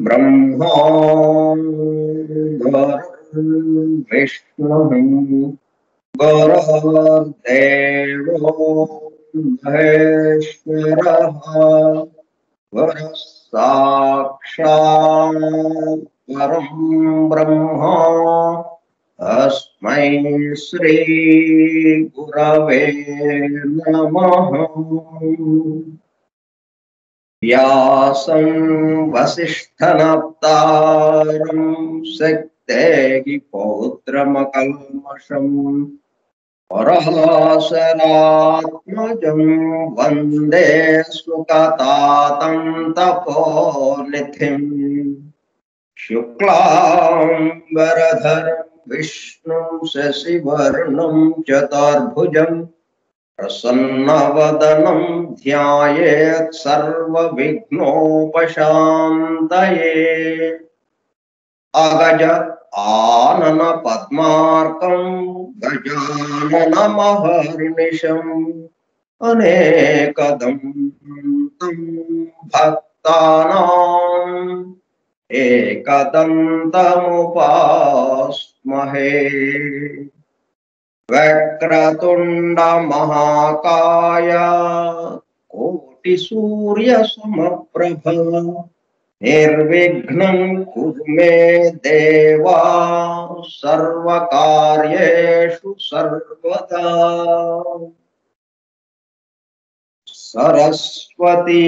ब्रह्मा विष्णु गुरुर्देवो महेश्वरः गुरुः साक्षात् परं ब्रह्म तस्मै श्री गुरवे नमः। व्यासं वसिष्ठनप्तारं शक्तेः पौत्रमकल्मषम् पराशरात्मजं वन्दे सुकतातं तपोनिधिम्। शुक्लाम्बरधरं विष्णुं शशिवर्णं चतुर्भुजं प्रसन्नवदनं ध्यायेत् सर्वविघ्नोपशान्तये। अगज आनन पद्मार्कं गजाननमहर्निशम् अनेकदं तं भक्तानाम् एकदन्तमुपास्महे। वक्रतुण्ड महाकाय कोटिसूर्यसमप्रभ निर्विघ्नं कुरु मे देवा सर्वकार्येषु सर्वदा। सरस्वती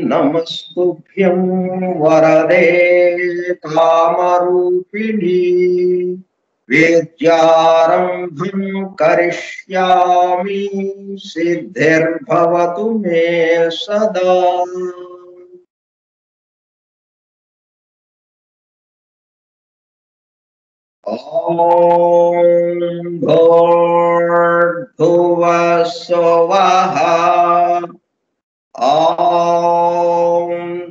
नमस्तुभ्यं वरदे कामरूपिणी विद्यारम्भं करिष्यामि सिद्धिर्भवतु मे सदा। ॐ भूर्भुवः स्वः ॐ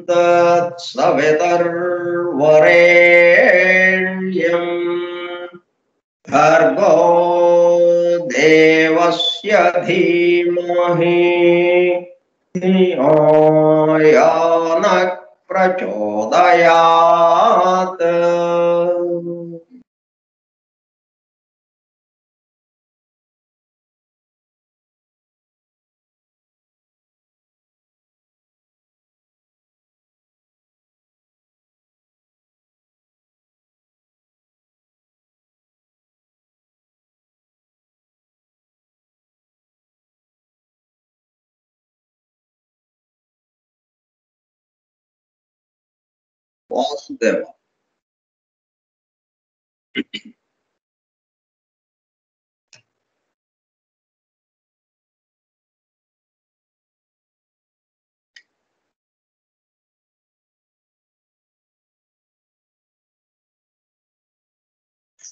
तत्सवितुर्वरेण्यं भर्गो देवस्य धीमहि धियो यो नः प्रचोदयात्। Vasudev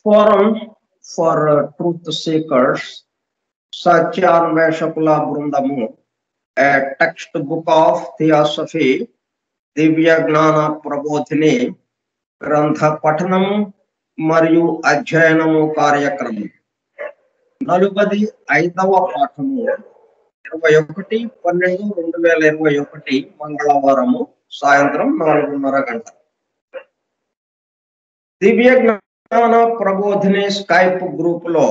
Forum for Truth Seekers, Satyānveshakula Brundamu, a textbook of theosophy, Divya Gnana Prabodhini, Grantha Pathanam, మరియు అధ్యయనము కార్యక్రమం 45వ పాఠము 21/12/2021 మంగళవారము సాయంత్రం 4:30 గంటలకు. దివ్య జ్ఞాన ప్రబోధిని స్కైప్ గ్రూప్ లో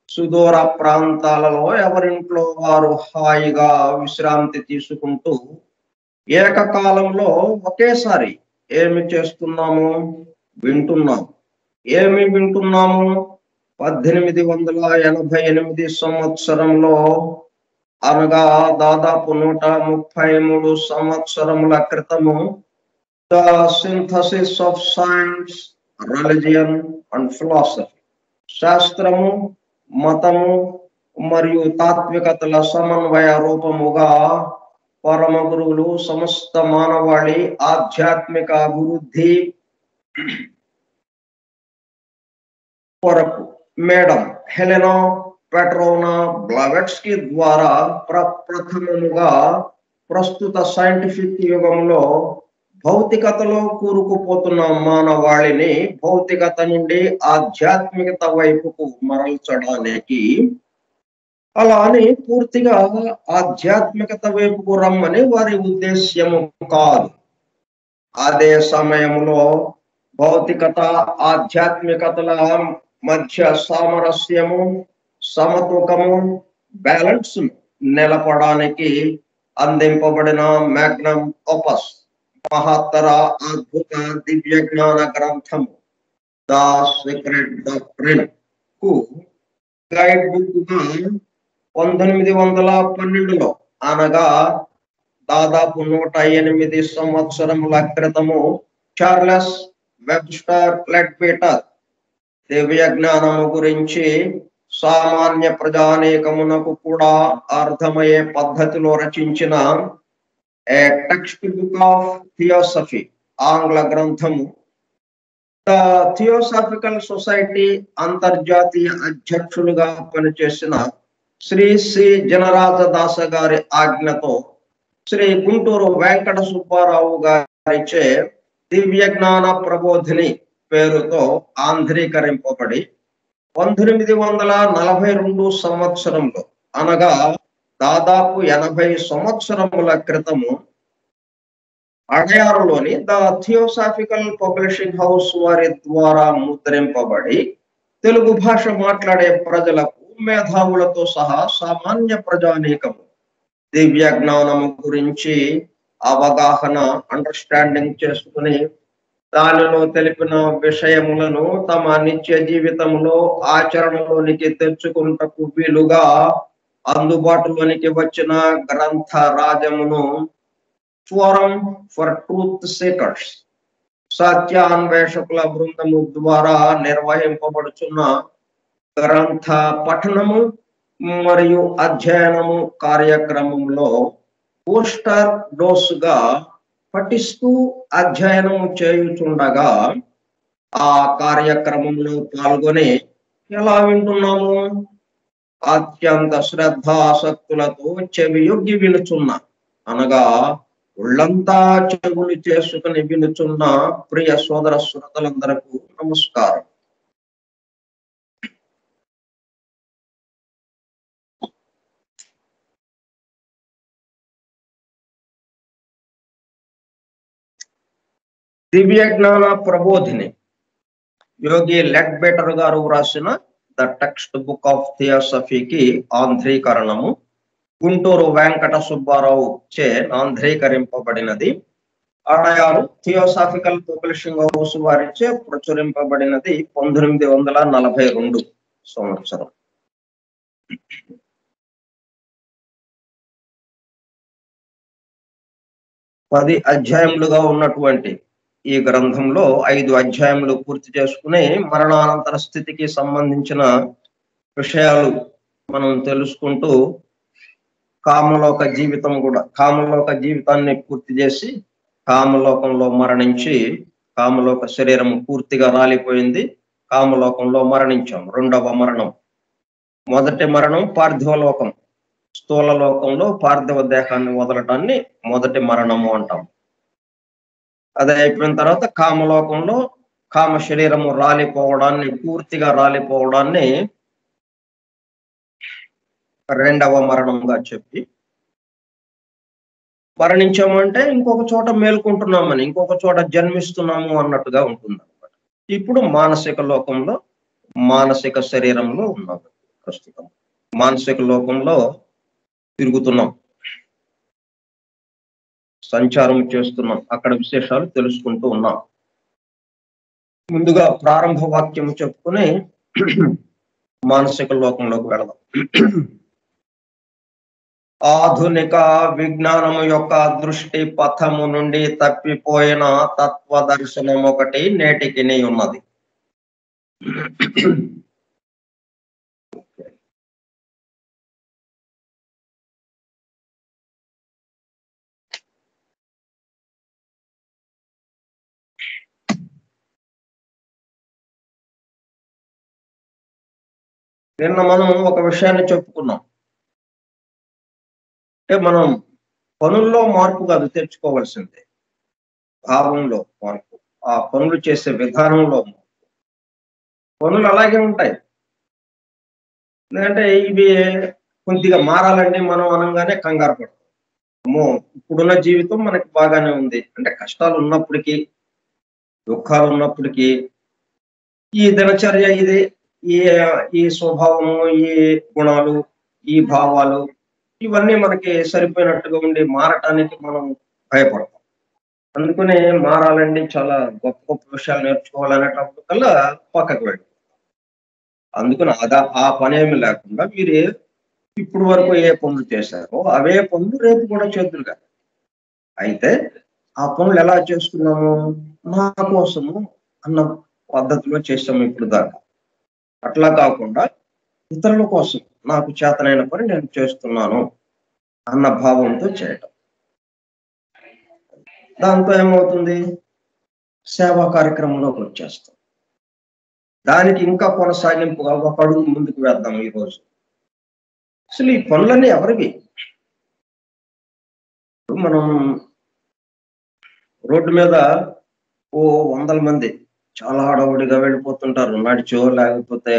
సుదూర ప్రాంతాలలో ఎవరింట్లో వారు హాయిగా విశ్రాంతి తీసుకుంటూ ఏకకాలంలో ఒకేసారి ఏమి చేస్తున్నాము? వింటున్నాము. ఏమి వింటున్నాము? 1888 సంవత్సరంలో అనగా దాదాపు 133 సంవత్సరముల క్రితము the synthesis of science, religion and philosophy, శాస్త్రము, మతము మరియు తాత్వికతల సమన్వయ రూపముగా పరమ గురువులు సమస్త మానవాళి ఆధ్యాత్మిక అభివృద్ధి కొరకు మేడం హెలెనా పెట్రోనా బ్లావెట్స్కీ ద్వారా ప్రప్రథమముగా ప్రస్తుత సైంటిఫిక్ యుగంలో భౌతికతలో కూరుకుపోతున్న మానవాళిని భౌతికత నుండి ఆధ్యాత్మికత వైపుకు మరల్చడానికి, అలా అని పూర్తిగా ఆధ్యాత్మికత వైపుకు రమ్మని వారి ఉద్దేశ్యము కాదు. అదే సమయంలో భౌతికత ఆధ్యాత్మికతల మధ్య సామరస్యము, సమతూకము, బ్యాలెన్స్ నిలపడానికి అందింపబడిన మ్యాగ్నమ్ ఓపస్ మహత్తర అద్భుత దివ్య జ్ఞాన గ్రంథము ద సీక్రెట్ డాక్ట్రిన్ కు గైడ్ బుక్ గా 1912లో అనగా దాదాపు 108 సంవత్సరముల క్రితము చార్లెస్ వెబ్స్టర్ లెడ్బీటర్ దివ్య జ్ఞానము గురించి సామాన్య ప్రజానీకమునకు కూడా అర్థమయ్యే పద్ధతిలో రచించిన ఏ టెక్స్ట్ బుక్ ఆఫ్ థియోసఫీ ఆంగ్ల గ్రంథము ద థియోసాఫికల్ సొసైటీ అంతర్జాతీయ అధ్యక్షులుగా పనిచేసిన శ్రీ సి జనరాజదాస గారి ఆజ్ఞతో శ్రీ గుంటూరు వెంకట సుబ్బారావు గారిచే దివ్య జ్ఞాన ప్రబోధిని పేరుతో ఆంధ్రీకరింపబడి 1942 సంవత్సరంలో అనగా దాదాపు 80 సంవత్సరముల క్రితము అడయారులోని ద థియోసాఫికల్ పబ్లిషింగ్ హౌస్ వారి ద్వారా ముద్రింపబడి తెలుగు భాష మాట్లాడే ప్రజలకు, మేధావులతో సహా సామాన్య ప్రజానీకము దివ్య జ్ఞానము గురించి అవగాహన, అండర్స్టాండింగ్ చేసుకుని దానిలో తెలిపిన విషయములను తమ నిత్య జీవితంలో ఆచరణలోనికి తెచ్చుకుంటకు వీలుగా అందుబాటులోనికి వచ్చిన గ్రంథ రాజమును ఫోరం ఫర్ ట్రూత్ సీకర్స్ సత్యాన్వేషకుల బృందము ద్వారా నిర్వహింపబడుచున్న గ్రంథ పఠనము మరియు అధ్యయనము కార్యక్రమంలో పోస్టర్ డోసుగా పఠిస్తూ అధ్యయనము చేయుచుండగా ఆ కార్యక్రమంలో పాల్గొని ఎలా వింటున్నాము? అత్యంత శ్రద్ధాసక్తులతో చెవియొగ్గి వినుచున్న అనగా ఒళ్ళంతా చెవులు చేసుకుని వినుచున్న ప్రియ సోదర శ్రోతలందరకు నమస్కారం. దివ్య జ్ఞాన ప్రబోధిని యోగి లెడ్బీటర్ గారు వ్రాసిన ద టెక్స్ట్ బుక్ ఆఫ్ థియోసఫీకి ఆంధ్రీకరణము గుంటూరు వెంకట సుబ్బారావు చే ఆంధ్రీకరింపబడినది. అడయారు థియోసాఫికల్ పబ్లిషింగ్ హౌస్ వారిచే ప్రచురింపబడినది 1942 సంవత్సరం. పది అధ్యాయములుగా ఉన్నటువంటి ఈ గ్రంథంలో 5 అధ్యాయములు పూర్తి చేసుకుని మరణానంతర స్థితికి సంబంధించిన విషయాలు మనం తెలుసుకుంటూ కామలోక జీవితాన్ని పూర్తి చేసి కామలోకంలో మరణించి, కామలోక శరీరం పూర్తిగా రాలిపోయింది, కామలోకంలో మరణించాం. రెండవ మరణం. మొదటి మరణం పార్థివలోకం, స్థూల లోకంలో పార్థివ దేహాన్ని వదలటాన్ని మొదటి మరణము అంటాం. అది అయిపోయిన తర్వాత కామలోకంలో కామ శరీరము రాలిపోవడాన్ని, పూర్తిగా రాలిపోవడాన్ని రెండవ మరణంగా చెప్పి, మరణించాము అంటే ఇంకొక చోట మేల్కొంటున్నామని, ఇంకొక చోట జన్మిస్తున్నాము అన్నట్టుగా ఉంటుందన్నమాట. ఇప్పుడు మానసిక లోకంలో, మానసిక శరీరంలో ఉన్నాం ప్రస్తుతం. మానసిక లోకంలో తిరుగుతున్నాం. సంచారం చేస్తున్నాం. అక్కడ విశేషాలు తెలుసుకుంటూ ఉన్నాం. ముందుగా ప్రారంభ వాక్యం చెప్పుకొని మానసిక లోకంలోకి వెళదాం. ఆధునిక విజ్ఞానము యొక్క దృష్టి పథము నుండి తప్పిపోయిన తత్వ దర్శనం ఒకటి నేటికి ఉన్నది. నిన్న మనం ఒక విషయాన్ని చెప్పుకున్నాం. అంటే మనం పనుల్లో మార్పు కాదు తెచ్చుకోవాల్సిందే, భావంలో మార్పు, ఆ పనులు చేసే విధానంలో మార్పు. పనులు అలాగే ఉంటాయి, ఎందుకంటే ఇవి కొద్దిగా మారాలంటే మనం అనగానే కంగారు పడతాం. అమ్మో, ఇప్పుడున్న జీవితం మనకి బాగానే ఉంది అంటే, కష్టాలు ఉన్నప్పటికీ, దుఃఖాలు ఉన్నప్పటికీ, ఈ దినచర్య ఇది, ఈ ఈ స్వభావము, ఈ గుణాలు, ఈ భావాలు, ఇవన్నీ మనకి సరిపోయినట్టుగా ఉండి మారటానికి మనం భయపడతాం. అందుకనే మారాలండి, చాలా గొప్ప గొప్ప విషయాలు నేర్చుకోవాలనేటప్పుడు కల్లా పక్కకు వెళ్ళి, అందుకని ఆ పనేమి లేకుండా మీరు ఇప్పుడు వరకు ఏ పనులు చేశారో అవే పనులు రేపు కూడా చేతులుగా. అయితే ఆ పనులు ఎలా చేసుకున్నాము? నా కోసము అన్న పద్ధతిలో చేసాము ఇప్పుడు దాకా. అట్లా కాకుండా ఇతరుల కోసం నాకు చేతనైన పని నేను చేస్తున్నాను అన్న భావంతో చేయటం. దాంతో ఏమవుతుంది? సేవా కార్యక్రమంలోకి వచ్చేస్తాం. దానికి ఇంకా కొనసాగింపుగా ఒక అడుగు ముందుకు వేద్దాం ఈరోజు. అసలు ఈ పనులన్నీ ఎవరివి? మనం రోడ్డు మీద ఓ వందల మంది చాలా హడావుడిగా వెళ్ళిపోతుంటారు, నడిచో లేకపోతే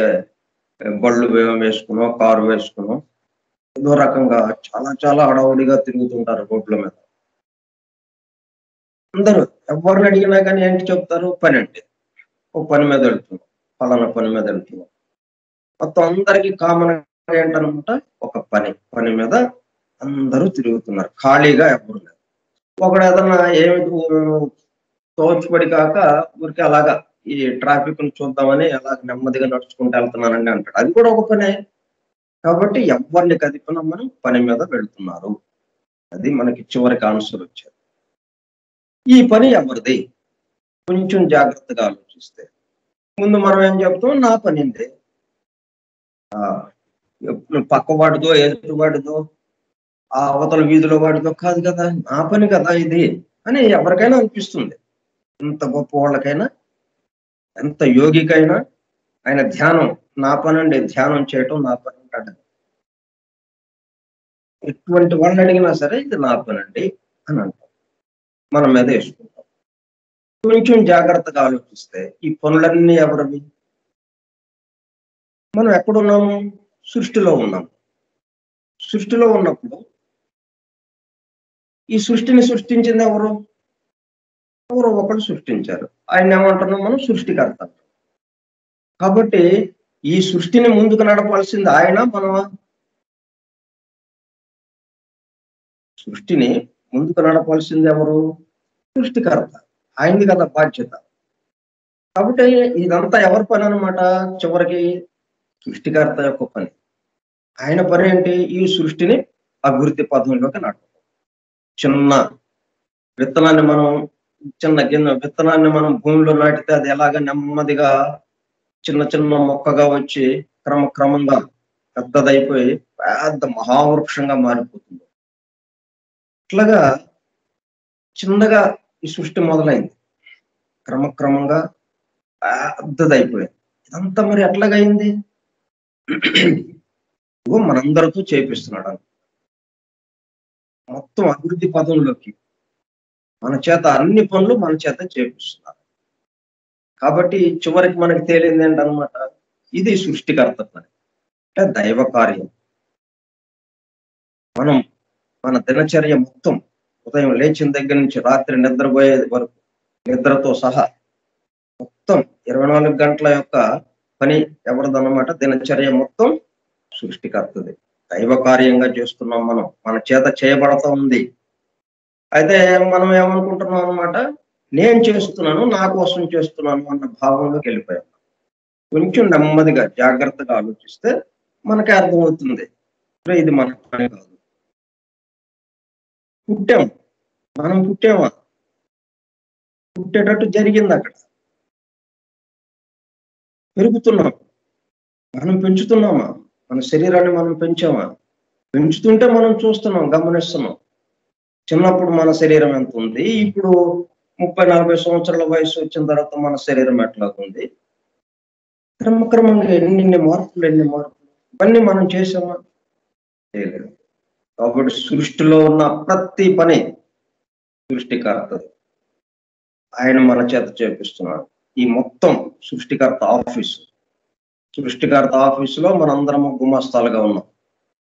బళ్ళు వేసుకునో, కారు వేసుకునో, ఏదో రకంగా చాలా చాలా హడావుడిగా తిరుగుతుంటారు రోడ్ల మీద. అందరూ ఎవరిని అడిగినా కానీ ఏంటి చెప్తారు? పని అంటే. ఓ పని మీద వెళ్తున్నాం, ఫలానా పని మీద వెళ్తున్నాం. మొత్తం అందరికీ కామన్ ఏంటనమాట? ఒక పని మీద అందరూ తిరుగుతున్నారు, ఖాళీగా ఎవరు లేరు. ఒకడు ఏదన్నా ఏమి తోచుపడి కాక ఊరికే అలాగా ఈ ట్రాఫిక్ ను చూద్దామని అలా నెమ్మదిగా నడుచుకుంటూ వెళ్తున్నానండి అంటాడు. అది కూడా ఒక పనే. కాబట్టి ఎవరిని కదిపినా మనం పని మీద వెళ్తున్నారు. అది మనకి చివరికి ఆన్సర్ వచ్చేది. ఈ పని ఎవరిది? కొంచెం జాగ్రత్తగా ఆలోచిస్తే ముందు మనం ఏం చెప్తాం? నా పని ఇంతే. పక్కవాడిదో, ఎదుటివాడిదో, ఆ అవతల వీధిలో వాడిదో కాదు కదా, నా పని కదా ఇది అని ఎవరికైనా అనిపిస్తుంది. ఎంత గొప్ప వాళ్ళకైనా, ఎంత యోగికైనా ఆయన ధ్యానం నా పని అండి, ధ్యానం చేయటం నా పని అంటాడు. ఎటువంటి వాళ్ళని అడిగినా సరే ఇది నా పని అండి అని అంటాం, మన మీద వేసుకుంటాం. కొంచెం జాగ్రత్తగా ఆలోచిస్తే ఈ పనులన్నీ ఎవరివి? మనం ఎక్కడున్నాము? సృష్టిలో ఉన్నాము. సృష్టిలో ఉన్నప్పుడు ఈ సృష్టిని సృష్టించింది ఎవరు? ఎవరో ఒకరు సృష్టించారు. ఆయన ఏమంటున్నాం మనం? సృష్టికర్త. కాబట్టి ఈ సృష్టిని ముందుకు నడపాల్సింది ఆయన, మనమా? సృష్టిని ముందుకు నడపాల్సింది ఎవరు? సృష్టికర్త. ఆయనది కదా బాధ్యత. కాబట్టి ఇదంతా ఎవరి పని అనమాట? చివరికి సృష్టికర్త యొక్క పని. ఆయన పని ఏంటి? ఈ సృష్టిని అభివృద్ధి పథంలోకి నడపడం. చిన్న విత్తనాన్ని మనం విత్తనాన్ని మనం భూమిలో నాటితే అది ఎలాగ నెమ్మదిగా చిన్న చిన్న మొక్కగా వచ్చి క్రమంగా పెద్దదైపోయి పెద్ద మహావృక్షంగా మారిపోతుంది. అట్లాగా చిన్నగా ఈ సృష్టి మొదలైంది, క్రమంగా పెద్దదైపోయింది. ఇదంతా మరి ఎట్లాగైంది? మనందరితో చేపిస్తున్నాడు మొత్తం అభివృద్ధి పదంలోకి. మన చేత అన్ని పనులు మన చేత చేపిస్తున్నారు. కాబట్టి చివరికి మనకి తేలింది ఏంటనమాట, ఇది సృష్టికర్త పని, అంటే దైవ కార్యం. మనం మన దినచర్య మొత్తం ఉదయం లేచిన దగ్గర నుంచి రాత్రి నిద్రపోయే వరకు, నిద్రతో సహా మొత్తం 24 గంటల యొక్క పని ఎవరిదన్నమాట, దినచర్య మొత్తం సృష్టికర్తది. దైవ కార్యంగా చేస్తున్నాం మనం, మన చేత చేయబడతా ఉంది. అయితే మనం ఏమనుకుంటున్నాం అనమాట, నేను చేస్తున్నాను, నా కోసం చేస్తున్నాను అన్న భావంలోకి వెళ్ళిపోయాం. కొంచెం నెమ్మదిగా జాగ్రత్తగా ఆలోచిస్తే మనకి అర్థమవుతుంది, ఇది మన పని కాదు. పుట్టాం, మనం పుట్టామా, పుట్టేటట్టు జరిగింది అక్కడ. పెరుగుతున్నాం, మనం పెంచుతున్నామా, మన శరీరాన్ని మనం పెంచామా, పెంచుతుంటే మనం చూస్తున్నాం, గమనిస్తున్నాం. చిన్నప్పుడు మన శరీరం ఎంత ఉంది, ఇప్పుడు 30-40 సంవత్సరాల వయసు వచ్చిన తర్వాత మన శరీరం ఎట్లాగుంది, క్రమక్రమంగా ఎన్ని మార్పులు ఇవన్నీ మనం చేసామా, చేయలేదు. కాబట్టి సృష్టిలో ఉన్న ప్రతి పని సృష్టికర్తది, ఆయన మన చేత చేపిస్తున్నాడు. ఈ మొత్తం సృష్టికర్త ఆఫీసులో మనందరము గుమస్తాలుగా ఉన్నాం,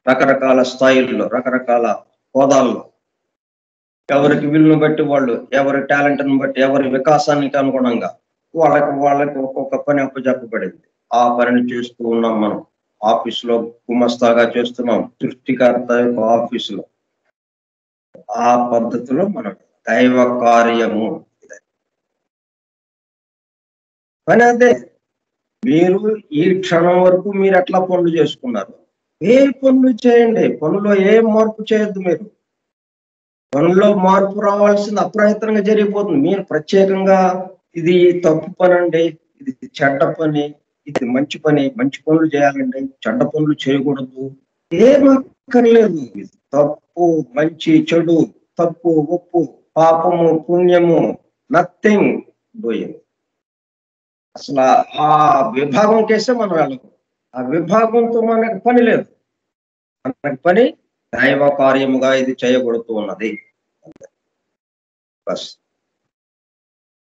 రకరకాల స్థాయిల్లో, రకరకాల హోదాల్లో. ఎవరికి వీలును బట్టి వాళ్ళు, ఎవరి టాలెంట్ని బట్టి, ఎవరి వికాసానికి అనుగుణంగా వాళ్ళకి ఒక్కొక్క పని అప్పచెప్పబడింది. ఆ పనిని చేస్తూ ఉన్నాం మనం. ఆఫీసులో గుమస్తాగా చేస్తున్నాం, సృష్టికర్త యొక్క ఆఫీసులో. ఆ పద్ధతిలో మనం దైవ కార్యము పని అదే. మీరు ఈ క్షణం వరకు మీరు ఎట్లా పనులు చేసుకున్నారు, ఏ పనులు చేయండి, పనులో ఏ మార్పు చేయొద్దు. మీరు పనుల్లో మార్పు రావాల్సింది అప్రయత్నంగా జరిగిపోతుంది. మీరు ప్రత్యేకంగా ఇది తప్పు పని అండి, ఇది చెడ్డ పని, ఇది మంచి పని, మంచి పనులు చేయాలండి, చెడ్డ పనులు చేయకూడదు, ఏమక్కర్లేదు. తప్పు, మంచి, చెడు, తప్పు, ఒప్పు, పాపము, పుణ్యము, నథింగ్ డూయింగ్. అసలు ఆ విభాగం కేసే మనం వెళ్ళము. ఆ విభాగంతో మనకు పని లేదు. మనకి పని దైవ కార్యముగా ఇది చేయబడుతూ ఉన్నది. బస్.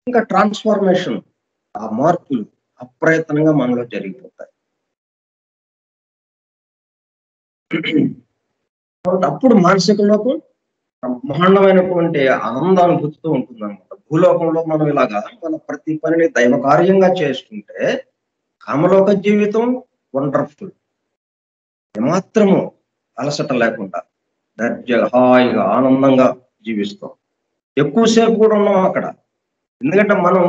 ఇంకా ట్రాన్స్ఫర్మేషన్, ఆ మార్పులు అప్రయత్నంగా మనలో జరిగిపోతాయి. అప్పుడు మానసిక లోకం బ్రహ్మాండమైనటువంటి ఆనందానుభూతితో ఉంటుంది అనమాట. భూలోకంలో మనం ఇలాగా మన ప్రతి పనిని దైవ కార్యంగా చేసుకుంటే కామలోక జీవితం వండర్ఫుల్, ఏమాత్రము అలసట లేకుండా దర్జాగా హాయిగా ఆనందంగా జీవిస్తాం. ఎక్కువసేపు కూడా ఉన్నాం అక్కడ. ఎందుకంటే మనం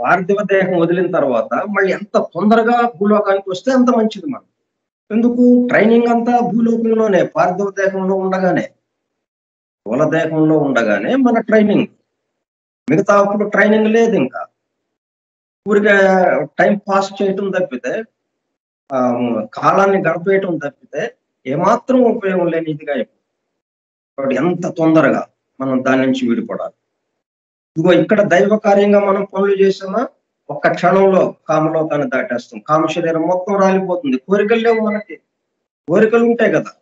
పార్థివ దేహం వదిలిన తర్వాత మళ్ళీ ఎంత తొందరగా భూలోకానికి వస్తే అంత మంచిది. మనం ఎందుకు ట్రైనింగ్ అంతా భూలోకంలోనే, పార్థివ దేహంలో ఉండగానే, స్థూల దేహంలో ఉండగానే మన ట్రైనింగ్. మిగతా అప్పుడు ట్రైనింగ్ లేదు. ఇంకా ఊరికే టైం పాస్ చేయటం తప్పితే, కాలాన్ని గడిపేయటం తప్పితే ఏమాత్రం ఉపయోగం లేని ఇదిగా అయిపోతుంది. ఎంత తొందరగా మనం దాని నుంచి విడిపడాలి. ఇదిగో ఇక్కడ దైవ కార్యంగా మనం పనులు చేసామా, ఒక్క క్షణంలో కామలోకాన్ని దాటేస్తాం. కామ శరీరం మొత్తం రాలిపోతుంది. కోరికలు లేవు మనకి. కోరికలు ఉంటాయి కదా,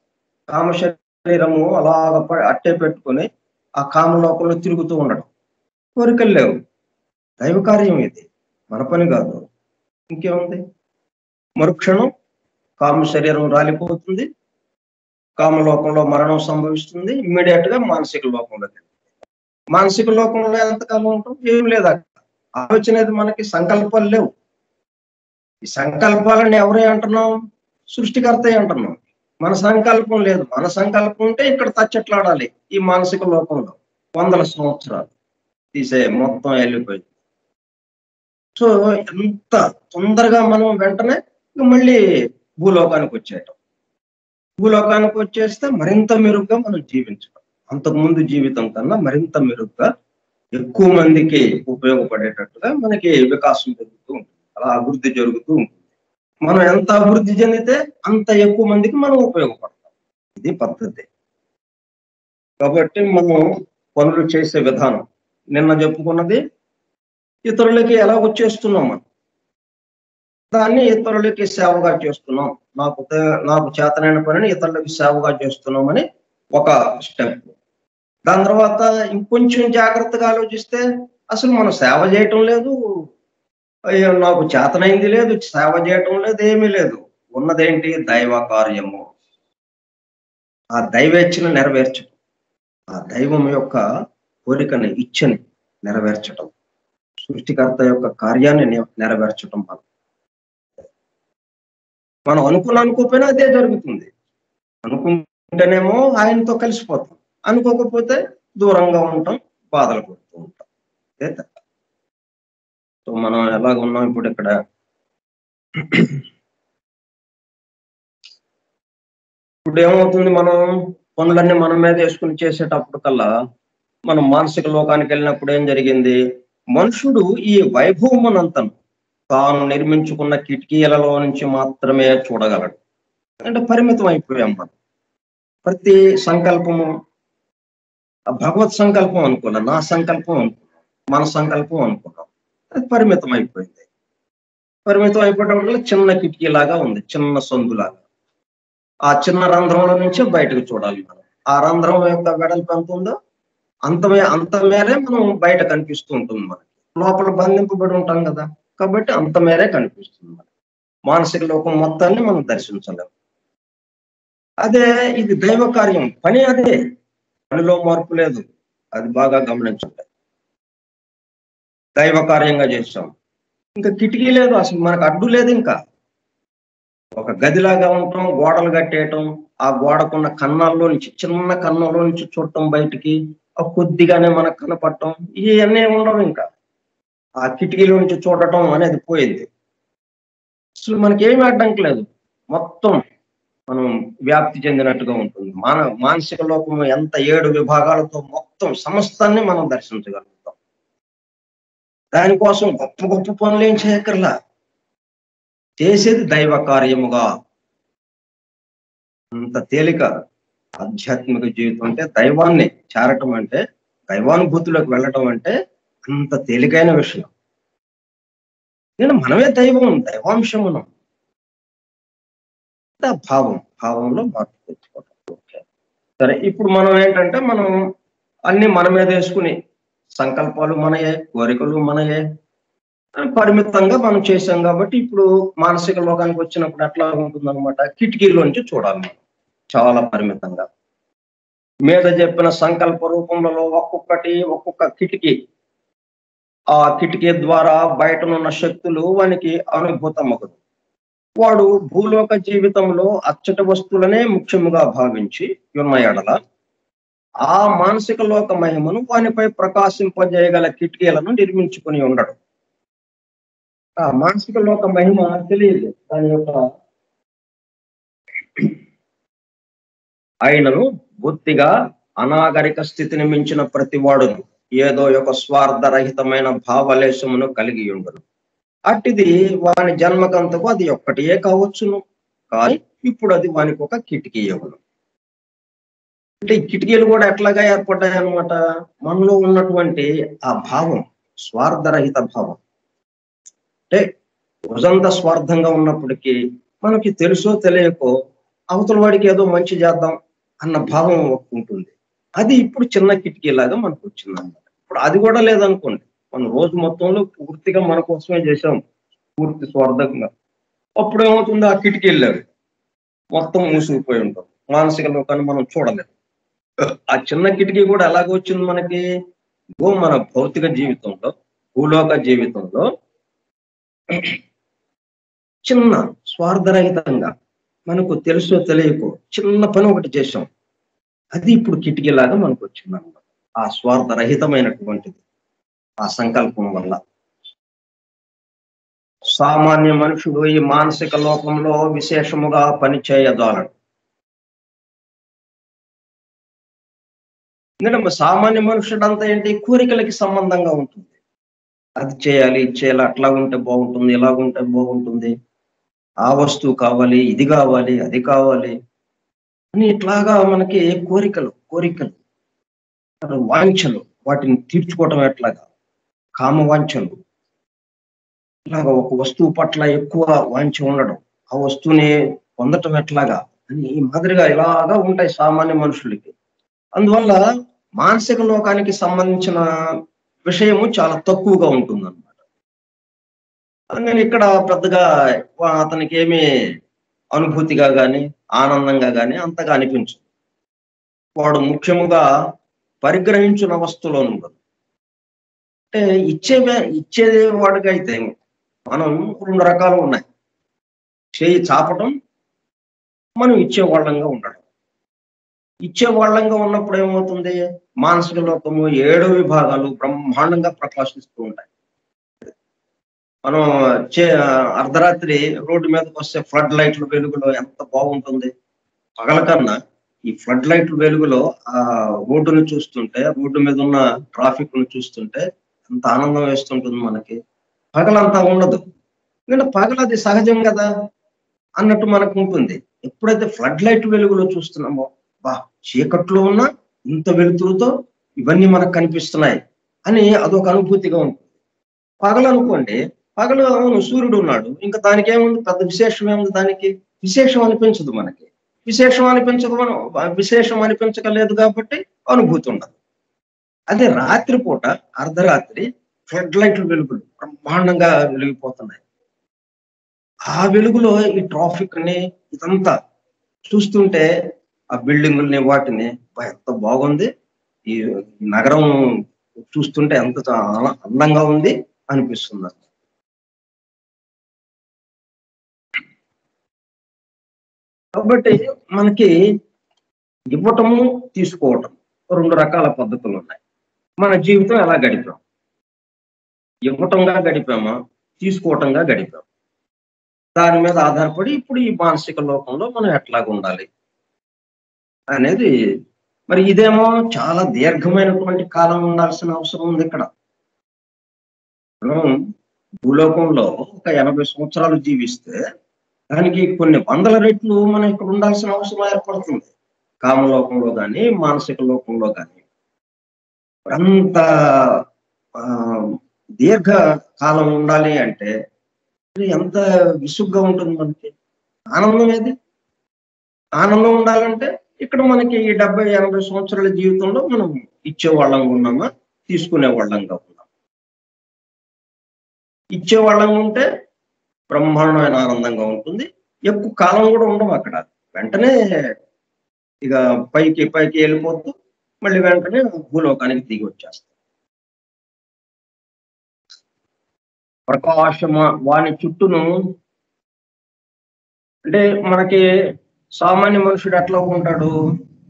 కామ శరీరము అలాగ అట్టే పెట్టుకొని ఆ కామలోకంలో తిరుగుతూ ఉండడం. కోరికలు లేవు. దైవ కార్యం ఇది, మన పని కాదు. ఇంకేముంది, మరుక్షణం కామ శరీరం రాలిపోతుంది, కామలోకంలో మరణం సంభవిస్తుంది. ఇమ్మీడియట్ గా మానసిక లోకంలోకి. మానసిక లోకంలో ఎంతకాలం ఉంటాం, ఏం లేదు. ఆలోచన మనకి సంకల్పాలు లేవు. ఈ సంకల్పాలని ఎవరే అంటున్నాం, సృష్టికర్త అంటున్నాం. మన సంకల్పం లేదు. మన సంకల్పం ఉంటే ఇక్కడ తచ్చట్లాడాలి ఈ మానసిక లోకంలో. 100 సంవత్సరాలు తీసే మొత్తం వెళ్ళిపోయింది. సో ఎంత తొందరగా మనం వెంటనే మళ్ళీ భూలోకానికి వచ్చేయటం. భూలోకానికి వచ్చేస్తే మరింత మెరుగ్గా మనం జీవించడం, అంతకుముందు జీవితం కన్నా మరింత మెరుగ్గా, ఎక్కువ మందికి ఉపయోగపడేటట్టుగా మనకి వికాసం జరుగుతూ ఉంటుంది. అలా అభివృద్ధి జరుగుతూ ఉంటుంది. మనం ఎంత అభివృద్ధి చెందితే అంత ఎక్కువ మందికి మనం ఉపయోగపడతాం. ఇది పద్ధతి. కాబట్టి మనం పనులు చేసే విధానం, నిన్న చెప్పుకున్నది, ఇతరులకి ఎలా వచ్చేస్తున్నాం మనం, దాన్ని ఇతరులకి సేవగా చేస్తున్నాం. నాకు చేతనైన పనిని ఇతరులకి సేవగా చేస్తున్నామని ఒక స్టెప్. దాని తర్వాత ఇంకొంచెం జాగ్రత్తగా ఆలోచిస్తే అసలు మనం సేవ చేయటం లేదు. అయ్యో! నాకు చేతనైంది లేదు, సేవ చేయటం లేదు, ఏమీ లేదు. ఉన్నదేంటి? దైవ కార్యము. ఆ దైవేచ్ఛను నెరవేర్చటం. ఆ దైవం యొక్క కోరికని, ఇచ్చని నెరవేర్చటం. సృష్టికర్త యొక్క కార్యాన్ని నెరవేర్చటం మనం. మనం అనుకోకపోయినా అదే జరుగుతుంది. అనుకుంటేనేమో ఆయనతో కలిసిపోతాం. అనుకోకపోతే దూరంగా ఉంటాం, బాధలు పడుతూ ఉంటాం. అదే తేడా. సో, మనం ఎలాగున్నాం ఇప్పుడిక్కడ? ఇప్పుడేమవుతుంది, మనం పనులన్నీ మన మీద యేసుకొని చేసేటప్పుడు కల్లా, మనం మానసిక లోకానికెళ్ళినప్పుడు ఏం జరిగింది? మనుషుడు ఈ వైభవమునంతను తాను నిర్మించుకున్న కిటికీలలో నుంచి మాత్రమే చూడగలడు. అంటే పరిమితం అయిపోయాం మనం. ప్రతి సంకల్పము భగవత్ సంకల్పం అనుకున్నాం, నా సంకల్పం అనుకున్నాం, మన సంకల్పం అనుకున్నాం. అది పరిమితం అయిపోయింది. పరిమితం అయిపోవడం చిన్న కిటికీలాగా ఉంది, చిన్న సందులాగా. ఆ చిన్న రంధ్రంలో నుంచే బయటకు చూడాలి మనం. ఆ రంధ్రం యొక్క వెడల్పు ఎంత ఉందో అంత మేరే మనం బయట కనిపిస్తూ ఉంటుంది మనకి. లోపల బంధింపబడి ఉంటాం కదా, కాబట్టి అంత మేరే కనిపిస్తుంది మనకి. మానసిక లోకం మొత్తాన్ని మనం దర్శించలేం. అదే ఇది దైవ కార్యం, పని అదే. పనిలో మార్పు లేదు. అది బాగా గమనించండి. దైవ కార్యంగా చేస్తాం. ఇంకా కిటికీ లేదు, అసలు మనకు అడ్డు లేదు. ఇంకా ఒక గదిలాగా ఉండటం, గోడలు కట్టేయటం, ఆ గోడకున్న కన్నాల్లో నుంచి, చిన్న కన్నంలో నుంచి చూడటం బయటికి, కొద్దిగానే మనకు కనపడటం, ఇవన్నీ ఉండవు. ఇంకా ఆ కిటికీలో నుంచి చూడటం అనేది పోయింది. అసలు మనకేమి అడ్డంకి లేదు. మొత్తం మనం వ్యాప్తి చెందినట్టుగా ఉంటుంది. మానసిక లోకం ఎంత 7 విభాగాలతో మొత్తం సమస్తాన్ని మనం దర్శించగలుగుతాం. దానికోసం గొప్ప గొప్ప పనులు ఏం చేయక్కర్లా. చేసేది దైవ కార్యముగా. అంత తేలిక. ఆధ్యాత్మిక జీవితం అంటే దైవాన్ని చేరటం అంటే, దైవానుభూతిలోకి వెళ్ళటం అంటే అంత తేలికైన విషయం. నేను మనమే దైవాంశమును. భావంలో మార్పు తెచ్చుకోవటం. ఓకే. సరే, ఇప్పుడు మనం ఏంటంటే మనం అన్ని మన మీద వేసుకుని, సంకల్పాలు మనయే, కోరికలు మనయే, పరిమితంగా మనం చేసాం కాబట్టి ఇప్పుడు మానసిక లోకానికి వచ్చినప్పుడు ఎట్లా ఉంటుందన్నమాట, కిటికీలోంచి చూడాలి మనం చాలా పరిమితంగా. మీద చెప్పిన సంకల్ప రూపంలో ఒక్కొక్క కిటికీ, ఆ కిటికీ ద్వారా బయటనున్న శక్తులు వానికి అనుభూతమగును. వాడు భూలోక జీవితంలో అచ్చట వస్తువులనే ముఖ్యముగా భావించి ఉన్న ఎడల ఆ మానసిక లోక మహిమను వానిపై ప్రకాశింపజేయగల కిటికీలను నిర్మించుకుని ఉండడు. ఆ మానసిక లోక మహిమ తెలియదు దాని యొక్క ఆయనను బొత్తిగా అనాగరిక స్థితిని మించిన ప్రతి వాడును ఏదో ఒక స్వార్థరహితమైన భావలేశమును కలిగి ఉండను. అట్టిది వాని జన్మకంతకు అది ఒక్కటియే కావచ్చును, కానీ ఇప్పుడు అది వానికి ఒక కిటికీ ఇవ్వను. అంటే ఈ కిటికీలు కూడా ఎట్లాగా ఏర్పడ్డాయి అనమాట, మనలో ఉన్నటువంటి ఆ భావం, స్వార్థరహిత భావం. అంటే రోజంతా స్వార్థంగా ఉన్నప్పటికీ మనకి తెలుసో తెలియకో అవతల వాడికి ఏదో మంచి చేద్దాం అన్న భావం ఉంటుంది. అది ఇప్పుడు చిన్న కిటికీలాగా మనకు వచ్చింది అనమాట. ఇప్పుడు అది కూడా లేదనుకోండి, మనం రోజు మొత్తంలో పూర్తిగా మన కోసమే చేసాం, పూర్తి స్వార్థంగా. అప్పుడు ఏమవుతుంది, ఆ కిటికీలు మొత్తం మూసుకుపోయి ఉంటాం, మానసిక లోకాన్ని మనం చూడలేము. ఆ చిన్న కిటికీ కూడా ఎలాగ వచ్చింది మనకి, మన భౌతిక జీవితంలో, భూలోక జీవితంలో చిన్న స్వార్థరహితంగా మనకు తెలుసో తెలియకో చిన్న పని ఒకటి చేసాం, అది ఇప్పుడు కిటికీలాగా మనకు వచ్చింది అనమాట. ఆ స్వార్థరహితమైనటువంటిది ఆ సంకల్పం వల్ల. సామాన్య మనుషుడు ఈ మానసిక లోకంలో విశేషముగా పనిచేయజాలడు. ఎందుకంటే సామాన్య మనుషుడు అంతా ఏంటి, కోరికలకి సంబంధంగా ఉంటుంది. అది చేయాలి, ఇది చేయాలి, అట్లా ఉంటే బాగుంటుంది, ఇలా ఉంటే బాగుంటుంది, ఆ వస్తువు కావాలి, ఇది కావాలి, అది కావాలి అని ఇట్లాగా మనకి కోరికలు వాంఛలు, వాటిని తీర్చుకోవటం ఎట్లాగా, కామ వాంఛలు. ఇలాగా ఒక వస్తువు పట్ల ఎక్కువ వాంఛ ఉండడం, ఆ వస్తువుని పొందటం ఎట్లాగా అని ఈ మాదిరిగా ఇలాగా ఉంటాయి సామాన్య మనుషులకి. అందువల్ల మానసిక లోకానికి సంబంధించిన విషయము చాలా తక్కువగా ఉంటుందన్నమాట. అందుకని ఇక్కడ పెద్దగా అతనికి ఏమి అనుభూతిగా గాని, ఆనందంగా గాని అంతగా అనిపించదు. వాడు ముఖ్యముగా పరిగ్రహించిన వస్తువులోనుండదు. అంటే ఇచ్చేది వాడికైతే మనం 2 రకాలు ఉన్నాయి. చేయి చాపటం, మనం ఇచ్చేవాళ్ళంగా ఉండడం. ఇచ్చేవాళ్ళంగా ఉన్నప్పుడు ఏమవుతుంది? మానసిక లోకము 7 విభాగాలు బ్రహ్మాండంగా ప్రకాశిస్తూ ఉంటాయి. మనం అర్ధరాత్రి రోడ్డు మీదకొస్తే ఫ్లడ్ లైట్ల వెలుగులో ఎంత బాగుంటుంది. పగల కన్నా ఈ ఫ్లడ్ లైట్ల వెలుగులో ఆ రోడ్డును చూస్తుంటే, రోడ్డు మీద ఉన్న ట్రాఫిక్‌ను చూస్తుంటే ఎంత ఆనందం వేస్తుంటుంది మనకి. పగలంతా ఉండదు. ఎందుకంటే పగలది సహజం గదా! అన్నట్టు మనకుంటుంది. ఎప్పుడైతే ఫ్లడ్ లైట్ వెలుగులో చూస్తున్నామో, అబ్బా! చీకట్లో ఉన్న ఇంత వెలుతురుతో ఇవన్నీ మనకు కనిపిస్తున్నాయి అని అదొక అనుభూతిగా ఉంటుంది. పగలనుకోండి, పగలు అవును సూర్యుడున్నాడు. ఇంక దానికేముంది పెద్ద విశేషం ఏముంది దానికి? విశేషం అనిపించదు మనకి. విశేషం అనిపించకలేదు కాబట్టి అనుభూతి ఉండదు. అదే రాత్రి పూట అర్ధరాత్రి ఫ్లడ్ లైట్ల వెలుగులు బ్రహ్మాండంగా వెలిగిపోతున్నాయి. ఆ వెలుగులో ఈ ట్రాఫిక్‌ని ఇదంతా చూస్తుంటే ఆ బిల్డింగుల్ని వాటిని అబ్బా! ఎంత బాగుంది. ఈ నగరం చూస్తుంటే ఎంత చాలా అందంగా ఉంది అనిపిస్తుందండి. కాబట్టి మనకి ఇవ్వటము, తీసుకోవటం 2 రకాల పద్ధతులున్నాయి. మన జీవితం ఎలా గడిపాం? ఇవ్వటంగా గడిపామా? తీసుకోవటంగా గడిపామా? దాని మీద ఆధారపడి ఇప్పుడు ఈ మానసిక లోకంలో మనం ఎట్లాగుండాలి అనేది మరి ఇదేమో చాలా దీర్ఘమైనటువంటి కాలం ఉండాల్సిన అవసరం ఉందిక్కడ. మనం భూలోకంలో ఒక 80 సంవత్సరాలు జీవిస్తే, దానికి కొన్ని వందల రెట్లు మనం ఇక్కడ ఉండాల్సిన అవసరం ఏర్పడుతుంది. కామలోకంలో గాని, మానసిక లోకంలో గాని. అంత ఆహ్, దీర్ఘ కాలం ఉండాలి అంటే, మరి ఎంత విసుగ్గా ఉంటుంది మనకి. ఆనందం ఏది? ఆనందం ఉండాలంటే ఇక్కడ మనకి ఈ 70, 80 సంవత్సరాల జీవితంలో మనం ఇచ్చేవాళ్ళంగా ఉన్నామా? తీసుకునేవాళ్ళంగా ఉన్నామా? ఇచ్చేవాళ్ళంగా ఉంటే బ్రహ్మాండమైన ఆనందంగా ఉంటుంది. ఎక్కువ కాలం గూడా ఉండమక్కడ. వెంటనే ఇక పైకి ఎళ్ళిపోతూ మళ్ళీ వెంటనే భూలోకానికి దిగొచ్చేస్తాం. వాని చుట్టూను అంటే మనకి సామాన్య మనుషుడు ఎట్లా ఉంటాడు?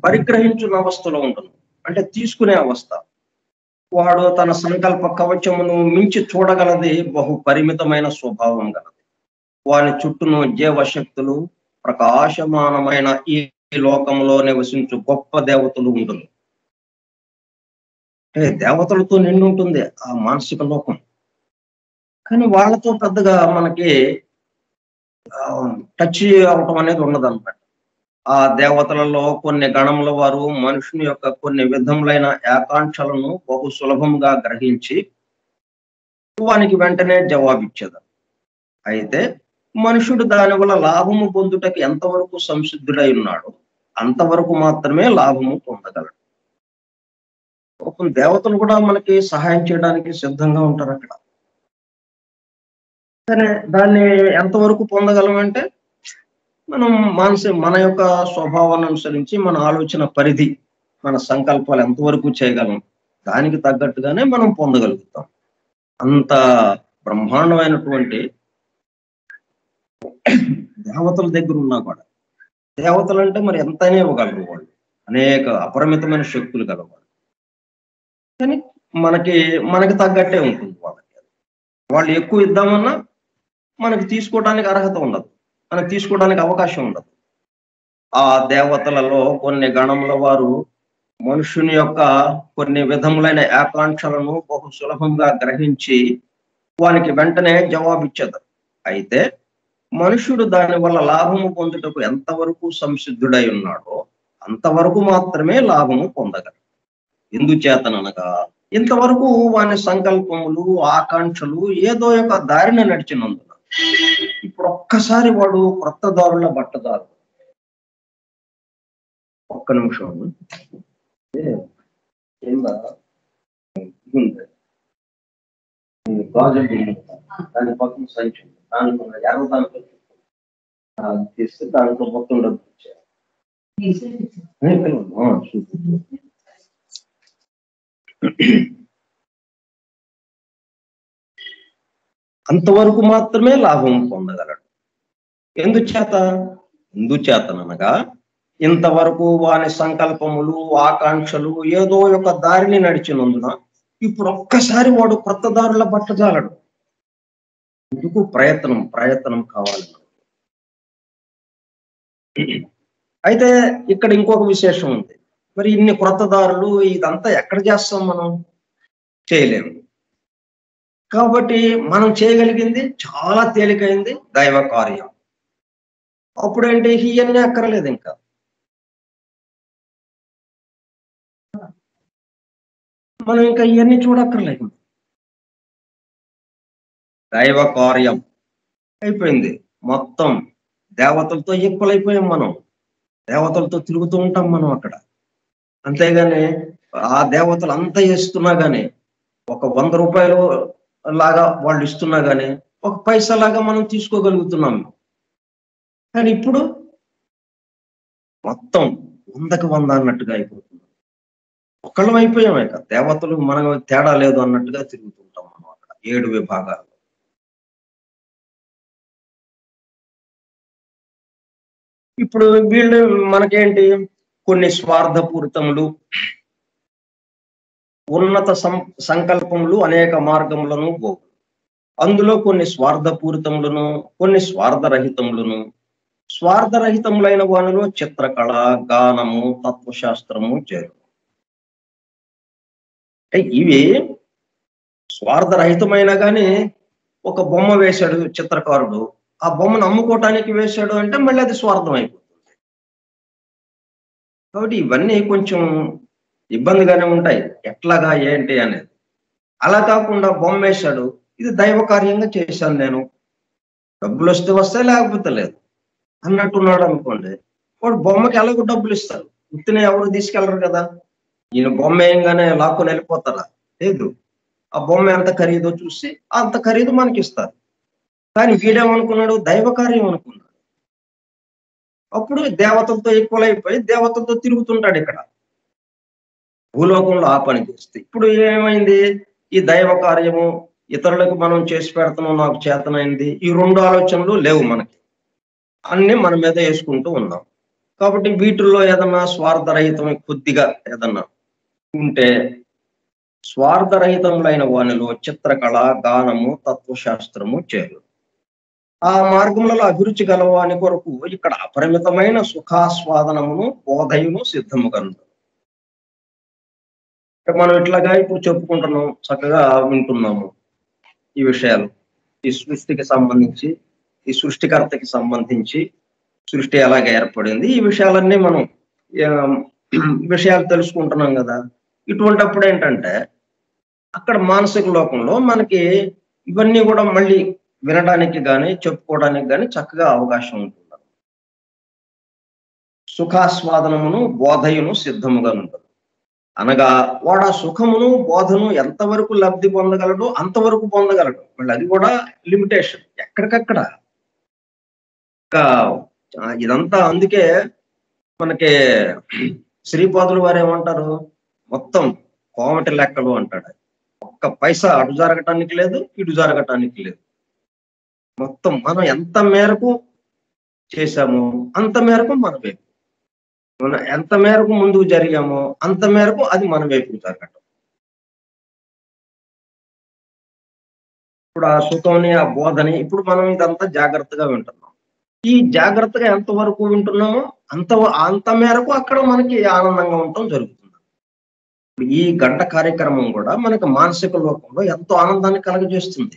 పరిగ్రహించున్న అవస్థలో ఉండడు. అంటే తీసుకునే అవస్థ. వాడు తన సంకల్ప కవచమును మించి చూడగలది బహు పరిమితమైన స్వభావం గలది. వాని చుట్టూను జీవశక్తులు ప్రకాశమానమైన ఈ లోకంలో నివసించు గొప్ప దేవతలు ఉండును. అంటే దేవతలతో నిండుంటుంది ఆ మానసిక లోకం. కానీ వాళ్ళతో పెద్దగా మనకి టచ్ అవ్వటం అనేది ఉండదన్నమాట. ఆ దేవతలలో కొన్ని గణముల వారు మనుషుని యొక్క కొన్ని విధములైన ఆకాంక్షలను బహు సులభంగా గ్రహించి వానికి వెంటనే జవాబిచ్చేది. అయితే మనుషుడు దానివల్ల లాభము పొందుటకు ఎంతవరకు సంసిద్ధుడై ఉన్నాడో అంతవరకు మాత్రమే లాభము పొందగలడు. పాపం దేవతలు కూడా మనకి సహాయం చేయడానికి సిద్ధంగా ఉంటారక్కడ. కానీ దాన్ని ఎంతవరకు పొందగలమంటే మనం మన యొక్క స్వభావాన్ని అనుసరించి మన ఆలోచన పరిధి, మన సంకల్పాలు ఎంతవరకు చేయగలం. దానికి తగ్గట్టుగానే మనం పొందగలుగుతాం. అంత బ్రహ్మాండమైనటువంటి దేవతల దగ్గరున్నా కూడా. దేవతలంటే మరి ఎంతైనా ఇవ్వగలరు వాళ్ళు. అనేక అపరిమితమైన శక్తులు గలవాళ్ళు. కానీ మనకి, మనకి తగ్గట్టే ఉంటుంది వాళ్ళకి. వాళ్ళు ఎక్కువ ఇద్దామన్నా మనకి తీసుకోవడానికి అర్హత ఉండదు. మనకు తీసుకోవడానికి అవకాశం ఉండదు. ఆ దేవతలలో కొన్ని గణముల వారు మనుషుని యొక్క కొన్ని విధములైన ఆకాంక్షలను బహు సులభంగా గ్రహించి వానికి వెంటనే జవాబిచ్చేది. అయితే మనుష్యుడు దాని వల్ల లాభము పొందుటకు ఎంతవరకు సంసిద్ధుడై ఉన్నాడో అంతవరకు మాత్రమే లాభము పొందగలడు. ఎందుచేతననగా ఇంతవరకు వాని సంకల్పములు, ఆకాంక్షలు ఏదో ఒక దారిన నడిచినందున. ఇప్పుడు ఒక్కసారి వాడు క్రొత్త దారుల బట్టదారు. ఒక్క నిమిషం. ఏ కింద ఉంది. గాజు బిల్లు దాని పక్కన సంచి ఉంది. దాంట్లో యాభై దాంట్లో తీస్తే దాంట్లో మొత్తం డబ్బు ఇచ్చారు. అంతవరకు మాత్రమే లాభం పొందగలడు. ఎందుచేతనగా ఇంతవరకు వాని సంకల్పములు, ఆకాంక్షలు ఏదో ఒక దారిని నడిచినందున ఇప్పుడు ఒక్కసారి వాడు కొత్త దారుల పట్టజాలడు. ఎందుకు? ప్రయత్నం కావాలి. అయితే ఇక్కడ ఇంకొక విశేషం ఉంది. మరి ఇన్ని క్రొత్త దారులు ఇదంతా ఎక్కడ చేస్తాం? మనం చేయలేము. కాబట్టి మనం చేయగలిగింది చాలా తేలికైంది, దైవ కార్యం. అప్పుడేంటి? ఇవన్నీ అక్కర్లేదు. ఇంకా మనం ఇంకా ఇవన్నీ చూడక్కర్లేదు. దైవ కార్యం అయిపోయింది. మొత్తం దేవతలతో ఈక్వల్ అయిపోయాం మనం. దేవతలతో తిరుగుతూ ఉంటాం మనం అక్కడ. అంతేగాని ఆ దేవతలు అంతా ఇస్తున్నా గానీ, ఒక 100 రూపాయలు లాగా వాళ్ళు ఇస్తున్నా గానీ, ఒక పైసా లాగా మనం తీసుకోగలుగుతున్నాం. కానీ ఇప్పుడు మొత్తం 100కి 100 అన్నట్టుగా అయిపోతుంది. ఒకళ్ళం అయిపోయాం. ఇక దేవతలు మనం తేడా లేదు అన్నట్టుగా తిరుగుతుంటాం మనం అక్కడ 7 విభాగాలు. ఇప్పుడు వీళ్ళు మనకేంటి? కొన్ని స్వార్థపూరితములు, ఉన్నత సంకల్పములు అనేక మార్గములను పోవు. అందులో కొన్ని స్వార్థపూరితములను, కొన్ని స్వార్థరహితములను. స్వార్థరహితములైన వానిలో చిత్రకళ, గానము, తత్వశాస్త్రము చేరు. ఇవి స్వార్థరహితమైన గాని ఒక బొమ్మ వేశాడు చిత్రకారుడు, ఆ బొమ్మను అమ్ముకోవటానికి వేశాడు అంటే మళ్ళీ అది స్వార్థం అయిపోతుంది. కాబట్టి ఇవన్నీ కొంచెం ఇబ్బందిగానే ఉంటాయి. ఎట్లాగా ఏంటి అనేది. అలా కాకుండా బొమ్మ వేశాడు, ఇది దైవ కార్యంగా చేశాను నేను, డబ్బులు వస్తే వస్తాయి, లేకపోతే లేదు అన్నట్టున్నాడు అనుకోండి. వాడు బొమ్మకి ఎలాగో డబ్బులు ఇస్తారు. ఉత్తినే ఎవరు తీసుకెళ్లరు కదా. ఈయన బొమ్మ వేయంగానే లాక్కొని వెళ్ళిపోతారా? లేదు. ఆ బొమ్మ ఎంత ఖరీదో చూసి అంత ఖరీదు మనకి ఇస్తారు. కానీ వీడేమనుకున్నాడు? దైవ కార్యం అనుకున్నాడు. అప్పుడు దేవతలతో ఈక్వల్ అయిపోయి దేవతలతో తిరుగుతుంటాడు ఇక్కడ భూలోకంలో ఆ పని చేస్తే. ఇప్పుడు ఏమైంది? ఈ దైవ కార్యము, ఇతరులకు మనం చేసి పెడుతున్నాం, నాకు చేతనైంది, ఈ 2 ఆలోచనలు లేవు మనకి. అన్ని మన మీద వేసుకుంటూ ఉన్నాం. కాబట్టి వీటిల్లో ఏదన్నా స్వార్థరహితం కొద్దిగా ఏదన్నా ఉంటే, స్వార్థరహితములైన వానిలో చిత్రకళ, గానము, తత్వశాస్త్రము చేరు. ఆ మార్గములలో అభిరుచి గలవాని కొరకు ఇక్కడ అపరిమితమైన సుఖాస్వాదనమును, బోధయును సిద్ధముగను. మనం ఇట్లాగా ఇప్పుడు చెప్పుకుంటున్నాం, చక్కగా వింటున్నాము ఈ విషయాలు. ఈ సృష్టికి సంబంధించి, ఈ సృష్టికర్తకి సంబంధించి, సృష్టి ఎలాగ ఏర్పడింది, ఈ విషయాలన్నీ మనం విషయాలు తెలుసుకుంటున్నాం కదా. ఇటువంటిప్పుడు ఏంటంటే అక్కడ మానసిక లోకంలో మనకి ఇవన్నీ కూడా మళ్ళీ వినడానికి కానీ చెప్పుకోవడానికి కానీ చక్కగా అవకాశం ఉంటుంది. సుఖాస్వాదనమును, బోధయును సిద్ధముగా ఉంటుంది. అనగా వాడు ఆ సుఖమును, బోధను ఎంతవరకు లబ్ధి పొందగలడో అంతవరకు పొందగలడు. మళ్ళీ అది కూడా లిమిటేషన్, ఎక్కడికక్కడ. ఇదంతా అందుకే మనకి శ్రీపాదులు వారు ఏమంటారు? మొత్తం కోమటి లెక్కలు అంటాడు. ఒక్క పైసా అటు జరగటానికి లేదు, ఇటు జరగటానికి లేదు. మొత్తం మనం ఎంత మేరకు చేశామో అంత మేరకు మన వైపు, మనం ఎంత మేరకు ముందుకు జరిగామో అంత మేరకు అది మన వైపుకు జరగటం. ఇప్పుడు ఆ సుఖంని, ఆ బోధని ఇప్పుడు మనం ఇదంతా జాగ్రత్తగా వింటున్నాం. ఈ జాగ్రత్తగా ఎంతవరకు వింటున్నామో అంత మేరకు అక్కడ మనకి ఆనందంగా ఉండటం జరుగుతుంది. ఈ గంట కార్యక్రమం కూడా మనకి మానసిక లోకంలో ఎంతో ఆనందాన్ని కలగజేస్తుంది.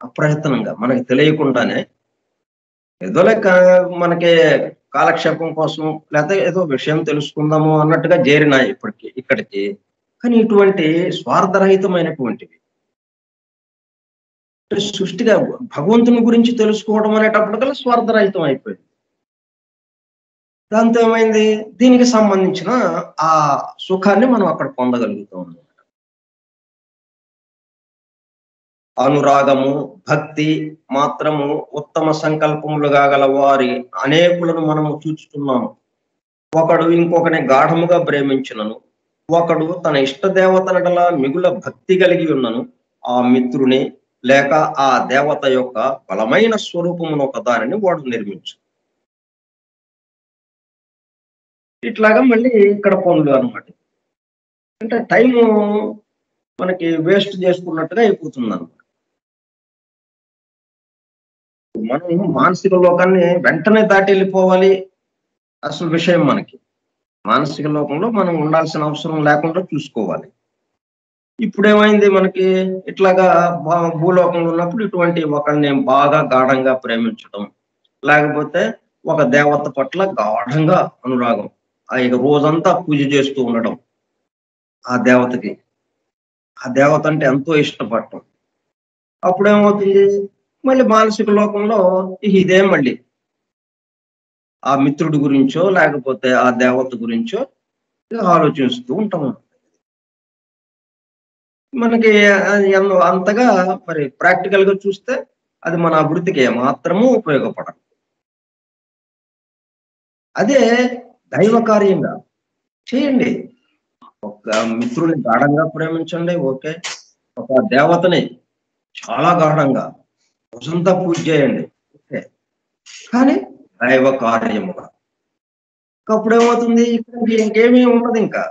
అప్రయత్నంగా మనకి తెలియకుండానే ఏదో లెక్క మనకి కాలక్షేపం కోసం, లేకపోతే ఏదో విషయం తెలుసుకుందాము అన్నట్టుగా చేరినాయి ఇక్కడికి. కానీ ఇటువంటి స్వార్థరహితమైనటువంటివి, సృష్టిగా భగవంతుని గురించి తెలుసుకోవడం అనేటప్పటికల్లా స్వార్థరహితం అయిపోయింది. దాంతో ఏమైంది? దీనికి సంబంధించిన ఆ సుఖాన్ని మనం అక్కడ పొందగలుగుతాం. అనురాగము, భక్తి మాత్రము ఉత్తమ సంకల్పములుగా గల వారి అనేకులను మనము చూచుతున్నాము. ఒకడు ఇంకొకని గాఢముగా ప్రేమించునను, ఒకడు తన ఇష్ట దేవతల మిగుల భక్తి కలిగి ఉన్నను, ఆ మిత్రుని లేక ఆ దేవత యొక్క బలమైన స్వరూపమును ఒక దానిని వాడు నిర్మించు. ఇట్లాగా మళ్ళీ ఇక్కడ పనులు అనమాట. అంటే టైము మనకి వేస్ట్ చేసుకున్నట్టుగా అయిపోతుంది అనమాట. మనం మానసిక లోకాన్ని వెంటనే దాటి వెళ్ళిపోవాలి అసలు విషయం మనకి. మానసిక లోకంలో మనం ఉండాల్సిన అవసరం లేకుండా చూసుకోవాలి. ఇప్పుడేమైంది మనకి ఇట్లాగా భూలోకంలో ఉన్నప్పుడు ఇటువంటి ఒకరిని బాగా గాఢంగా ప్రేమించడం, లేకపోతే ఒక దేవత పట్ల గాఢంగా అనురాగం, ఇక రోజంతా పూజ చేస్తూ ఉండడం ఆ దేవతకి. ఆ దేవత అంటే ఎంతో ఇష్టపడటం. అప్పుడేమవుతుంది మళ్ళీ మానసిక లోకంలో ఇదే మళ్ళీ ఆ మిత్రుడి గురించో లేకపోతే ఆ దేవత గురించో ఆలోచిస్తూ ఉంటాము. మనకి అంతగా మరి ప్రాక్టికల్ గా చూస్తే అది మన అభివృద్ధికి ఏమాత్రము ఉపయోగపడదు. అదే దైవ కార్యంగా చేయండి. ఒక మిత్రుడిని గాఢంగా ప్రేమించండి, ఓకే. ఒక దేవతని చాలా గాఢంగా రోజంతా పూజ చేయండి, ఓకే. కానీ దైవ కార్యముగా అప్పుడు ఏమవుతుంది, ఇక్కడ ఇంకేమీ ఉండదు. ఇంకా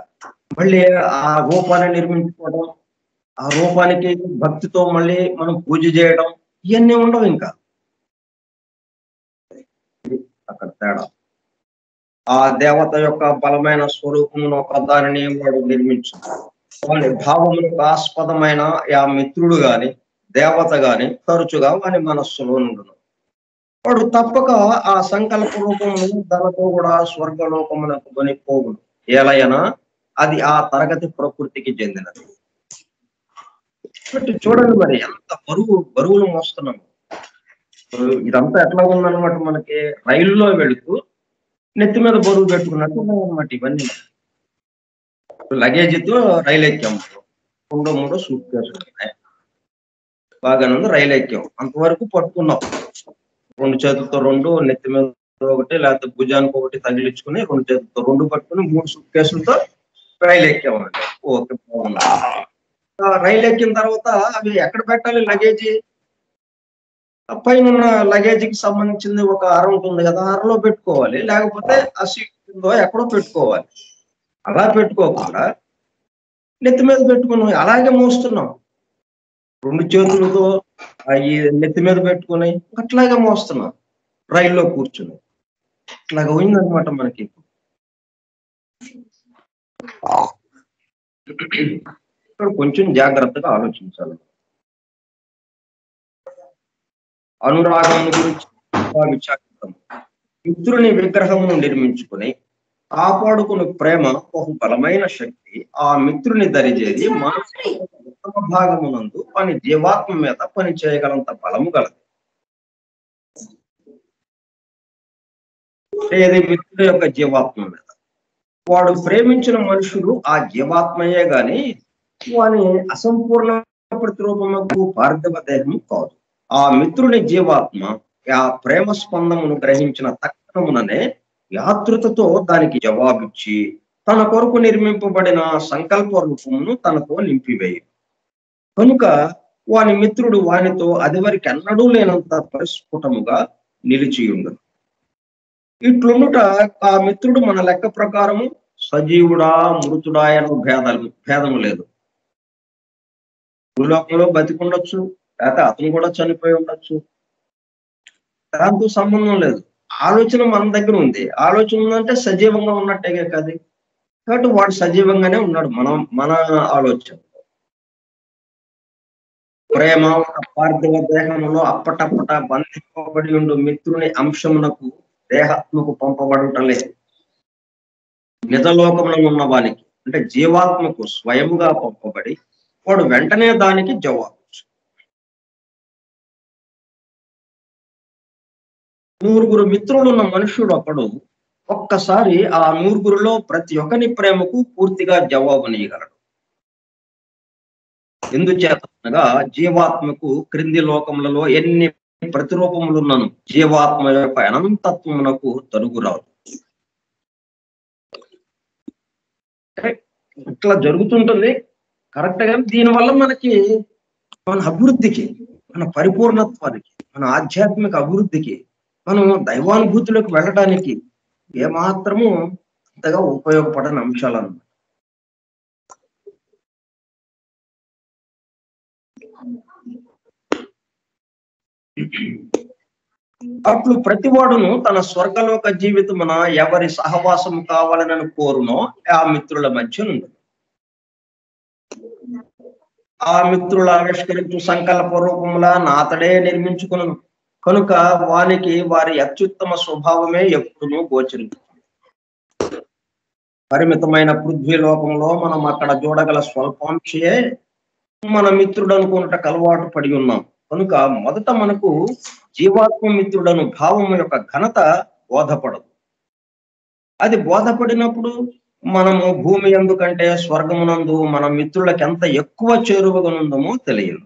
మళ్ళీ ఆ రూపాన్ని నిర్మించుకోవడం, ఆ రూపానికి భక్తితో మళ్ళీ మనం పూజ చేయడం, ఇవన్నీ ఉండవు ఇంకా. అక్కడ తేడా. ఆ దేవత యొక్క బలమైన స్వరూపమును ఒక దానిని వాడు నిర్మించాడు. వాని భావములకు ఆస్పదమైన ఆ మిత్రుడు గాని దేవత గాని తరచుగా వాని మనస్సులో నుండును. వాడు తప్పక ఆ సంకల్ప రూపమును దానితో కూడా స్వర్గలోకమునకు కొనిపోవును. ఏలయనా అది ఆ తరగతి ప్రకృతికి చెందినది. చూడండి మరి ఎంత బరువులు మోస్తున్నాము. ఇదంతా ఎట్లా ఉందన్నమాట, మనకి రైలులో వెళుతూ నెత్తి మీద బరువు పెట్టుకున్నట్టు ఉన్నాయన్నమాట ఇవన్నీ. లగేజీతో రైలు ఎక్కాము, 2-3 సూట్ కేసులు ఉన్నాయి, బాగానే ఉంది. రైలు ఎక్కాం, అంతవరకు పట్టుకున్నాం. 2 చేతులతో 2, నెత్తి మీద ఒకటి, లేకపోతే భుజానికి ఒకటి తగిలించుకుని 2 చేతులతో 2 పట్టుకుని 3 సూట్ కేసులతో రైలు ఎక్కామండి. ఓకే, బాగుంది. రైలు ఎక్కిన తర్వాత అవి ఎక్కడ పెట్టాలి లగేజీ? పైన ఉన్న లగేజీకి సంబంధించింది ఒక అర ఉంటుంది కదా, అరలో పెట్టుకోవాలి, లేకపోతే ఆ సీట్ కిందో ఎక్కడో పెట్టుకోవాలి. అలా పెట్టుకోకుండా నెత్తి మీద పెట్టుకున్నాం, అలాగే మోస్తున్నాం. 2 చేతులతో ఈ నెత్తి మీద పెట్టుకుని అట్లాగే మోస్తున్నాం రైల్లో కూర్చుని. ఇట్లాగా పోయిందనమాట మనకి. ఇక్కడ కొంచెం జాగ్రత్తగా ఆలోచించాలి. అనురాగం గురించి విచారిస్తాము. మిత్రుని విగ్రహమును నిర్మించుకుని కాపాడుకుని ప్రేమ బహు బలమైన శక్తి. ఆ మిత్రుని దరిచేది మనసు ఉత్తమ భాగమునందు పని జీవాత్మ మీద పని చేయగలంత బలము గలదు. ఏది మిత్రుడి యొక్క జీవాత్మ మీద. వాడు ప్రేమించిన మనుషులు ఆ జీవాత్మయే గాని వాని అసంపూర్ణ ప్రతిరూపముకు భార్గవ దేహము కాదు. ఆ మిత్రుని జీవాత్మ ఆ ప్రేమ స్పందమును గ్రహించిన తక్షణముననే యాతృతతో దానికి జవాబిచ్చి తన కొరకు నిర్మింపబడిన సంకల్ప రూపమును తనతో నింపివేయు. కనుక వాని మిత్రుడు వానితో అదివరకు ఎన్నడూ లేనంత పరిస్ఫుటముగా నిలిచియుండు. ఇట్లుండుట ఆ మిత్రుడు మన లెక్క ప్రకారము సజీవుడా మృతుడా అనే భేదము లేదు. భూలోకంలో బతికుండొచ్చు, లేకపోతే అతను కూడా చనిపోయి ఉండొచ్చు, దాంతో సంబంధం లేదు. ఆలోచన మన దగ్గర ఉంది. ఆలోచన ఉందంటే సజీవంగా ఉన్నట్టే కాదు. కాబట్టి వాడు సజీవంగానే ఉన్నాడు మన ఆలోచన. ప్రేమ ఒక పార్థివ దేహంలో అప్పటప్పట బంధింపబడి ఉండు మిత్రుని అంశమునకు దేహాత్మకు పంపబడుటలే. నిజలోకంలో ఉన్న వానికి అంటే జీవాత్మకు స్వయముగా పంపబడి వాడు వెంటనే దానికి జవాబు. 9 మిత్రులు ఉన్న మనుషుడు ఒకడు ఒక్కసారి ఆ 9లో ప్రతి ఒక్కని ప్రేమకు పూర్తిగా జవాబునియగలడు. ఎందుచేత అనగా జీవాత్మకు క్రింది లోకములలో ఎన్ని ప్రతిరూపములున్నను జీవాత్మ యొక్క అనంతత్వమునకు తరుగురాదు. ఇట్లా జరుగుతుంటుంది కరెక్ట్ గా. దీనివల్ల మనకి మన అభివృద్ధికి, మన పరిపూర్ణత్వానికి, మన ఆధ్యాత్మిక అభివృద్ధికి, మనం దైవానుభూతిలోకి వెళ్ళడానికి ఏమాత్రము అంతగా ఉపయోగపడని అంశాలను అట్లు ప్రతివాడును తన స్వర్గలోక జీవితమున ఎవరి సహవాసము కావాలని కోరునో ఆ మిత్రుల మధ్య నుండి ఆ మిత్రుల ఆవిష్కరించు సంకల్ప రూపములా నాతడే నిర్మించుకును కనుక వానికి వారి అత్యుత్తమ స్వభావమే ఎప్పుడునూ గోచరించు. పరిమితమైన పృథ్వీ లోకంలో మనం అక్కడ చూడగల స్వల్పాంశయే మన మిత్రుడు అనుకున్నట్టు అలవాటు పడి ఉన్నాం కనుక మొదట మనకు జీవాత్మ మిత్రుడను భావం యొక్క ఘనత బోధపడదు. అది బోధపడినప్పుడు మనము భూమి ఎందుకంటే స్వర్గమునందు మన మిత్రులకు ఎంత ఎక్కువ చేరువగనుందమో తెలియదు.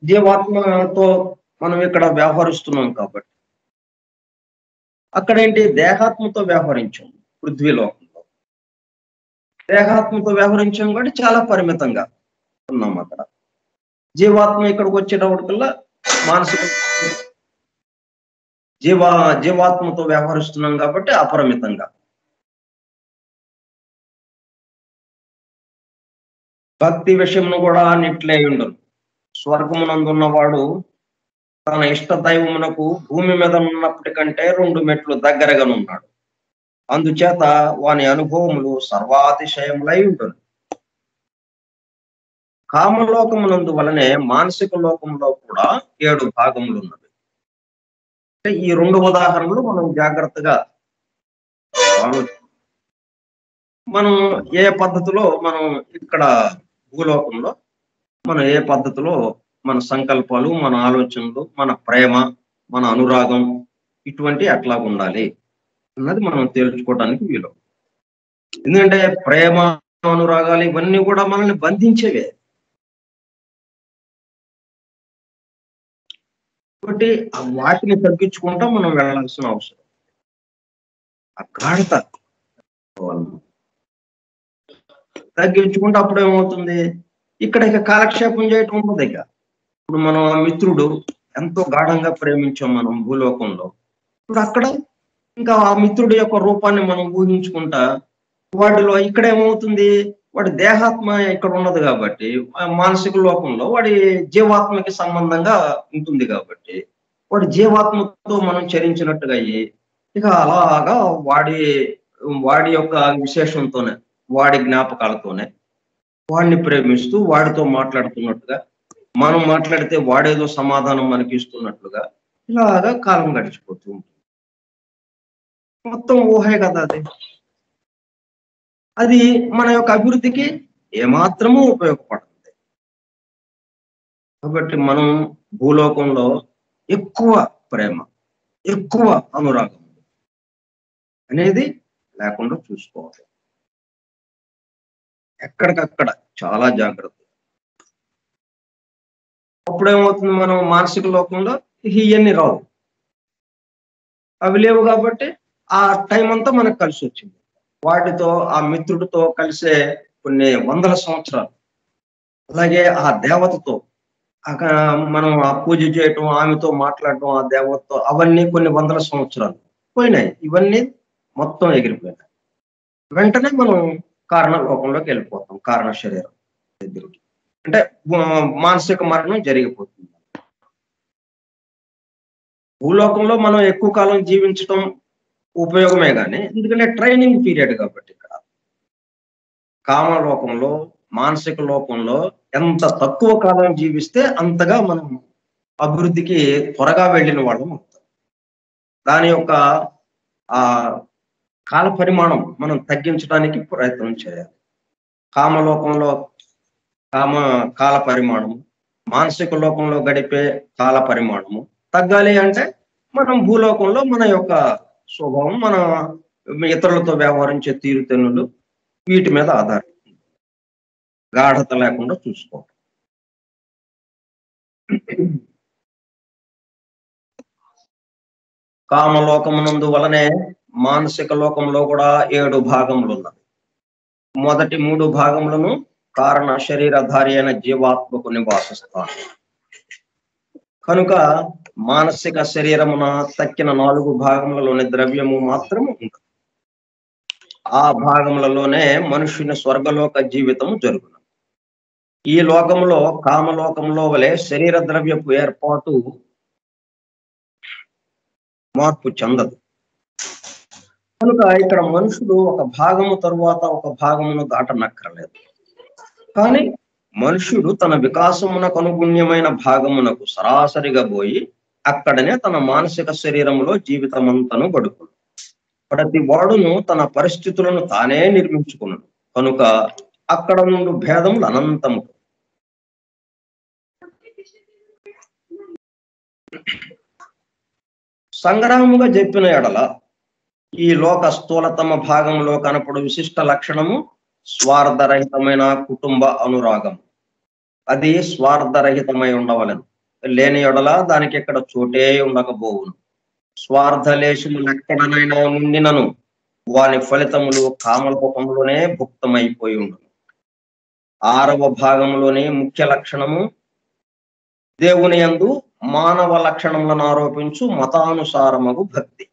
జీవాత్మతో మనం ఇక్కడ వ్యవహరిస్తున్నాం కాబట్టి అక్కడేంటి దేహాత్మతో వ్యవహరించాం. పృథ్వీలోకంలో దేహాత్మతో వ్యవహరించాం కాబట్టి చాలా పరిమితంగా ఉన్నాం. అక్కడ జీవాత్మ ఇక్కడికి వచ్చేటప్పటికల్లా మానసిక జీవాత్మతో వ్యవహరిస్తున్నాం కాబట్టి అపరిమితంగా. భక్తి విషయంలో కూడా నిట్లే ఉండదు. స్వర్గమునందున్నవాడు తన ఇష్ట దైవమునకు భూమి మీద ఉన్నప్పటికంటే 2 మెట్లు దగ్గరగా ఉన్నాడు. అందుచేత వాని అనుభవములు సర్వాతిశయములై ఉంటుంది. కామలోకమునందు వలనే మానసిక లోకంలో కూడా 7 భాగములు ఉన్నవి. ఈ 2 ఉదాహరణలు మనం జాగ్రత్తగా మనం ఏ పద్ధతిలో మనం ఇక్కడ భూలోకంలో మనం ఏ పద్ధతిలో మన సంకల్పాలు, మన ఆలోచనలు, మన ప్రేమ, మన అనురాగం ఇటువంటి అట్లా ఉండాలి అన్నది మనం తేల్చుకోవడానికి వీలు. ఎందుకంటే ప్రేమ, అనురాగాలు ఇవన్నీ కూడా మనల్ని బంధించేవే. కాబట్టి వాటిని తగ్గించుకుంటా మనం వెళ్ళాల్సిన అవసరం. ఆ గాఢత తగ్గించుకుంటే అప్పుడు ఏమవుతుంది, ఇక్కడ ఇక కాలక్షేపం చేయటం ఉండదు. ఇక ఇప్పుడు మనం ఆ మిత్రుడు ఎంతో గాఢంగా ప్రేమించాం మనం భూలోకంలో. ఇప్పుడు అక్కడ ఇంకా ఆ మిత్రుడి యొక్క రూపాన్ని మనం ఊహించుకుంటా వాడిలో ఇక్కడ ఏమవుతుంది, వాడి దేహాత్మ ఇక్కడ ఉన్నది కాబట్టి మానసిక లోకంలో వాడి జీవాత్మకి సంబంధంగా ఉంటుంది కాబట్టి వాడి జీవాత్మతో మనం చరించినట్టుగా అయ్యి ఇక అలాగా వాడి యొక్క విశేషంతోనే, వాడి జ్ఞాపకాలతోనే వాడిని ప్రేమిస్తూ వాడితో మాట్లాడుతున్నట్టుగా, మనం మాట్లాడితే వాడేదో సమాధానం మనకి ఇస్తున్నట్లుగా ఇలాగా కాలం గడిచిపోతూ ఉంటుంది. మొత్తం ఊహే కదా అది. అది మన యొక్క అభివృద్ధికి ఏమాత్రమూ ఉపయోగపడుతుంది. కాబట్టి మనం భూలోకంలో ఎక్కువ ప్రేమ, ఎక్కువ అనురాగం అనేది లేకుండా చూసుకోవాలి. ఎక్కడికక్కడ చాలా జాగ్రత్త. అప్పుడేమవుతుంది, మనం మానసిక లోకంలో ఇవన్నీ రావు, అవి లేవు కాబట్టి ఆ టైం అంతా మనకు కలిసి వచ్చింది. వాటితో ఆ మిత్రుడితో కలిసే కొన్ని వందల సంవత్సరాలు, అలాగే ఆ దేవతతో మనం ఆ పూజ చేయటం, ఆమెతో మాట్లాడటం, ఆ దేవతతో అవన్నీ కొన్ని వందల సంవత్సరాలు పోయినాయి. ఇవన్నీ మొత్తం ఎగిరిపోయినాయి. వెంటనే మనం కారణ లోకంలోకి వెళ్ళిపోతాం. కారణ శరీరం దగ్గరికి అంటే మానసిక మరణం జరిగిపోతుంది. భూలోకంలో మనం ఎక్కువ కాలం జీవించడం ఉపయోగమే కానీ, ఎందుకంటే ట్రైనింగ్ పీరియడ్ కాబట్టి. ఇక్కడ కామలోకంలో, మానసిక లోకంలో ఎంత తక్కువ కాలం జీవిస్తే అంతగా మనం అభివృద్ధికి త్వరగా వెళ్ళిన వాళ్ళం అవుతాం. దాని యొక్క ఆ కాల పరిమాణం మనం తగ్గించడానికి ప్రయత్నం చేయాలి. కామలోకంలో కాల పరిమాణము, మానసిక లోకంలో గడిపే కాల పరిమాణము తగ్గాలి అంటే మనం భూలోకంలో మన యొక్క స్వభావం, మన ఇతరులతో వ్యవహరించే తీరుతెన్నులు వీటి మీద ఆధారపడుతుంది. గాఢత లేకుండా చూసుకోవటం. కామలోకమునందు వలనే మానసిక లోకంలో కూడా 7 భాగములు ఉన్నవి. మొదటి 3 భాగములను కారణ శరీరధారి అయిన జీవాత్మకు నివాసిస్తాను. కనుక మానసిక శరీరమున తక్కిన 4 భాగములలోని ద్రవ్యము మాత్రము ఉంటుంది. ఆ భాగములలోనే మనుషుని స్వర్గలోక జీవితం జరుగును. ఈ లోకంలో కామలోకంలో వలె శరీర ద్రవ్యపు ఏర్పాటు మార్పు చెందదు. కనుక ఇక్కడ మనుషుడు ఒక భాగము తరువాత ఒక భాగమును దాటనక్కర్లేదు. కానీ మనుష్యుడు తన వికాసమునకు అనుగుణ్యమైన భాగమునకు సరాసరిగా పోయి అక్కడనే తన మానసిక శరీరంలో జీవితమంతను గడుపును. ప్రతి వాడును తన పరిస్థితులను తానే నిర్మించుకును. కనుక అక్కడ నుండి భేదములు అనంతము. సంగ్రహముగా చెప్పిన ఎడల ఈ లోక స్థూలతమ భాగంలో కనపడు విశిష్ట లక్షణము స్వార్థరహితమైన కుటుంబ అనురాగం. అది స్వార్థరహితమై ఉండవలెను. లేని ఎడల దానికి ఎక్కడ చోటే ఉండకపోవును. స్వార్థలేశము ఎక్కడనైనా నుండినను వాని ఫలితములు కామలోకంలోనే భుక్తమైపోయి ఉండును. 6వ భాగంలోని ముఖ్య లక్షణము దేవుని యందు మానవ లక్షణములను ఆరోపించు మతానుసారమగు భక్తి.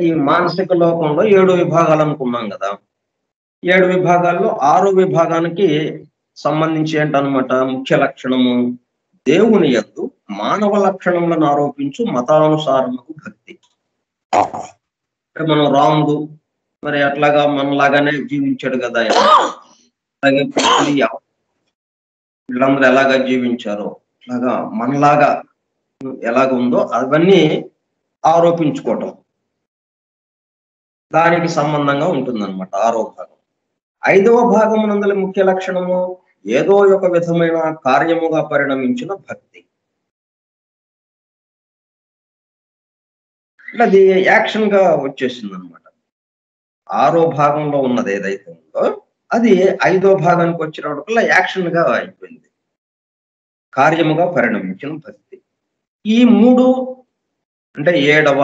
ఈ మానసిక లోకంలో 7 విభాగాలు అనుకున్నాం కదా. 7 విభాగాల్లో 6వ విభాగానికి సంబంధించి ఏంటనమాట ముఖ్య లక్షణము దేవుని యందు మానవ లక్షణములను ఆరోపించు మతానుసారమగు భక్తి. మనం రాముడు మరి అట్లాగా మనలాగానే జీవించాడు కదా. అలాగే వీళ్ళందరూ ఎలాగా జీవించారో అలాగా మనలాగా ఎలాగ ఉందో అవన్నీ ఆరోపించుకోవటం దానికి సంబంధంగా ఉంటుందన్నమాట 6వ భాగం. 5వ భాగం నందలి ముఖ్య లక్షణము ఏదో ఒక విధమైన కార్యముగా పరిణమించిన భక్తి. అది యాక్షన్ గా వచ్చేసింది అనమాట. 6వ భాగంలో ఉన్నది ఏదైతే ఉందో అది 5వ భాగానికి వచ్చినప్పటికల్లా యాక్షన్ గా అయిపోయింది. కార్యముగా పరిణమించిన భక్తి. ఈ 3 అంటే 7వ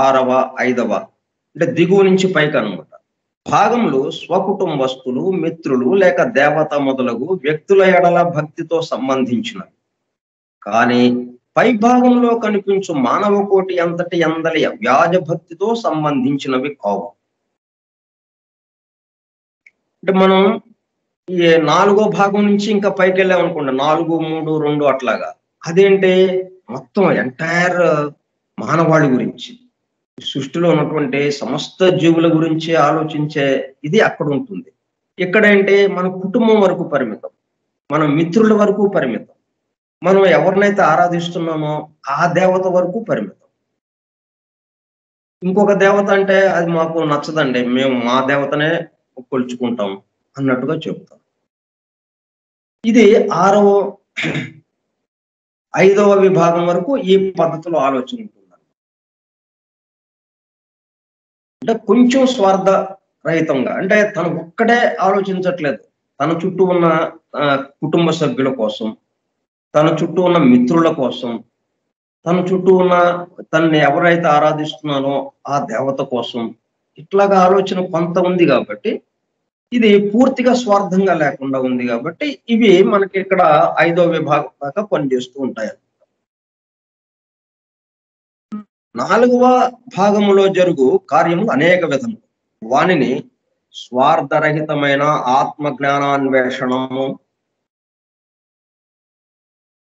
6వ 5వ అంటే దిగువ నుంచి పైకి అనమాట భాగములు స్వకుటుంబస్తులు, మిత్రులు లేక దేవత మొదలగు వ్యక్తుల ఎడల భక్తితో సంబంధించినవి. కానీ పై భాగంలో కనిపించు మానవ కోటి అంతటి అందలి వ్యాజ భక్తితో సంబంధించినవి కావు. అంటే మనం ఈ 4వ భాగం నుంచి ఇంకా పైకి వెళ్ళామనుకోండి 4, 3, 2 అట్లాగా. అదేంటి మొత్తం ఎంటైర్ మానవాళి గురించి సృష్టిలో ఉన్నటువంటి సమస్త జీవుల గురించి ఆలోచించే ఇది అక్కడ ఉంటుంది. ఇక్కడేంటి మన కుటుంబం వరకు పరిమితం, మన మిత్రుల వరకు పరిమితం, మనం ఎవరినైతే ఆరాధిస్తున్నామో ఆ దేవత వరకు పరిమితం. ఇంకొక దేవత అంటే అది మాకు నచ్చదండి, మేము మా దేవతనే కొలుచుకుంటాం అన్నట్టుగా చెప్తాం. ఇది 5వ విభాగం వరకు ఈ పద్ధతిలో ఆలోచన ఉంటుంది. అంటే కొంచెం స్వార్థ రహితంగా, అంటే తను ఒక్కడే ఆలోచించట్లేదు. తన చుట్టూ ఉన్న కుటుంబ సభ్యుల కోసం, తన చుట్టూ ఉన్న మిత్రుల కోసం, తన చుట్టూ ఉన్న తనని ఎవరైతే ఆరాధిస్తున్నానో ఆ దేవత కోసం ఇట్లాగా ఆలోచన కొంత ఉంది కాబట్టి ఇది పూర్తిగా స్వార్థంగా లేకుండా ఉంది కాబట్టి ఇవి మనకి ఇక్కడ 5వ విభాగం దాకా పనిచేస్తూ ఉంటాయి. 4వ భాగములో జరుగు కార్యములు అనేక విధములు. వానిని స్వార్థరహితమైన ఆత్మజ్ఞానాన్వేషణము,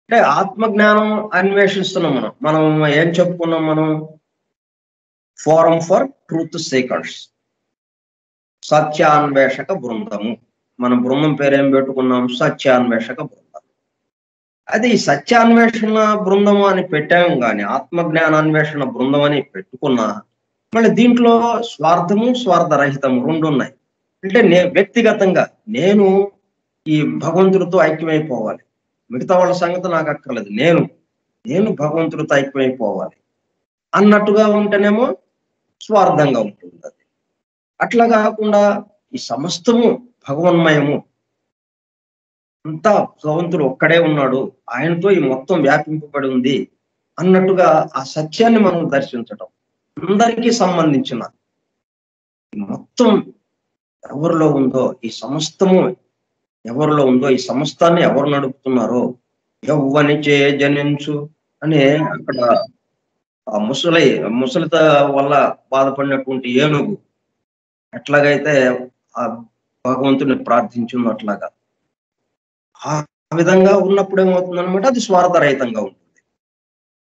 అంటే ఆత్మజ్ఞానం అన్వేషిస్తున్నాం. మనం ఏం చెప్పుకున్నాం, మనం ఫోరం ఫర్ ట్రూత్ సీకర్స్, సత్యాన్వేషక బృందము. మన బృందం పేరేం పెట్టుకున్నాం, సత్యాన్వేషక బృందం. అది సత్యాన్వేషణ బృందము అని పెట్టాము కానీ ఆత్మజ్ఞానాన్వేషణ బృందం అని పెట్టుకున్నా మళ్ళీ దీంట్లో స్వార్థము స్వార్థరహితము 2 ఉన్నాయి. అంటే వ్యక్తిగతంగా నేను ఈ భగవంతుడితో ఐక్యమైపోవాలి, మిగతా వాళ్ళ సంగతి నాకు అక్కర్లేదు, నేను భగవంతుడితో ఐక్యమైపోవాలి అన్నట్టుగా ఉంటేనేమో స్వార్థంగా ఉంటుంది అది. అట్లా కాకుండా ఈ సమస్తము భగవన్మయము, అంతా భగవంతుడు ఒక్కడే ఉన్నాడు, ఆయనతో ఈ మొత్తం వ్యాపింపబడి ఉంది అన్నట్టుగా ఆ సత్యాన్ని మనం దర్శించటం. అందరికీ సంబంధించిన మొత్తం ఎవరిలో ఉందో, ఈ సమస్తము ఎవరిలో ఉందో, ఈ సమస్తాన్ని ఎవరు నడుపుతున్నారో, యవ్వనిచే జనించు అనే అక్కడ ఆ ముసలిత వల్ల బాధపడినటువంటి ఏనుగు ఎట్లాగైతే ఆ భగవంతుని ప్రార్థించిందో అట్లాగా ఆ విధంగా ఉన్నప్పుడు ఏమవుతుందన్నమాట, అది స్వార్థరహితంగా ఉంటుంది.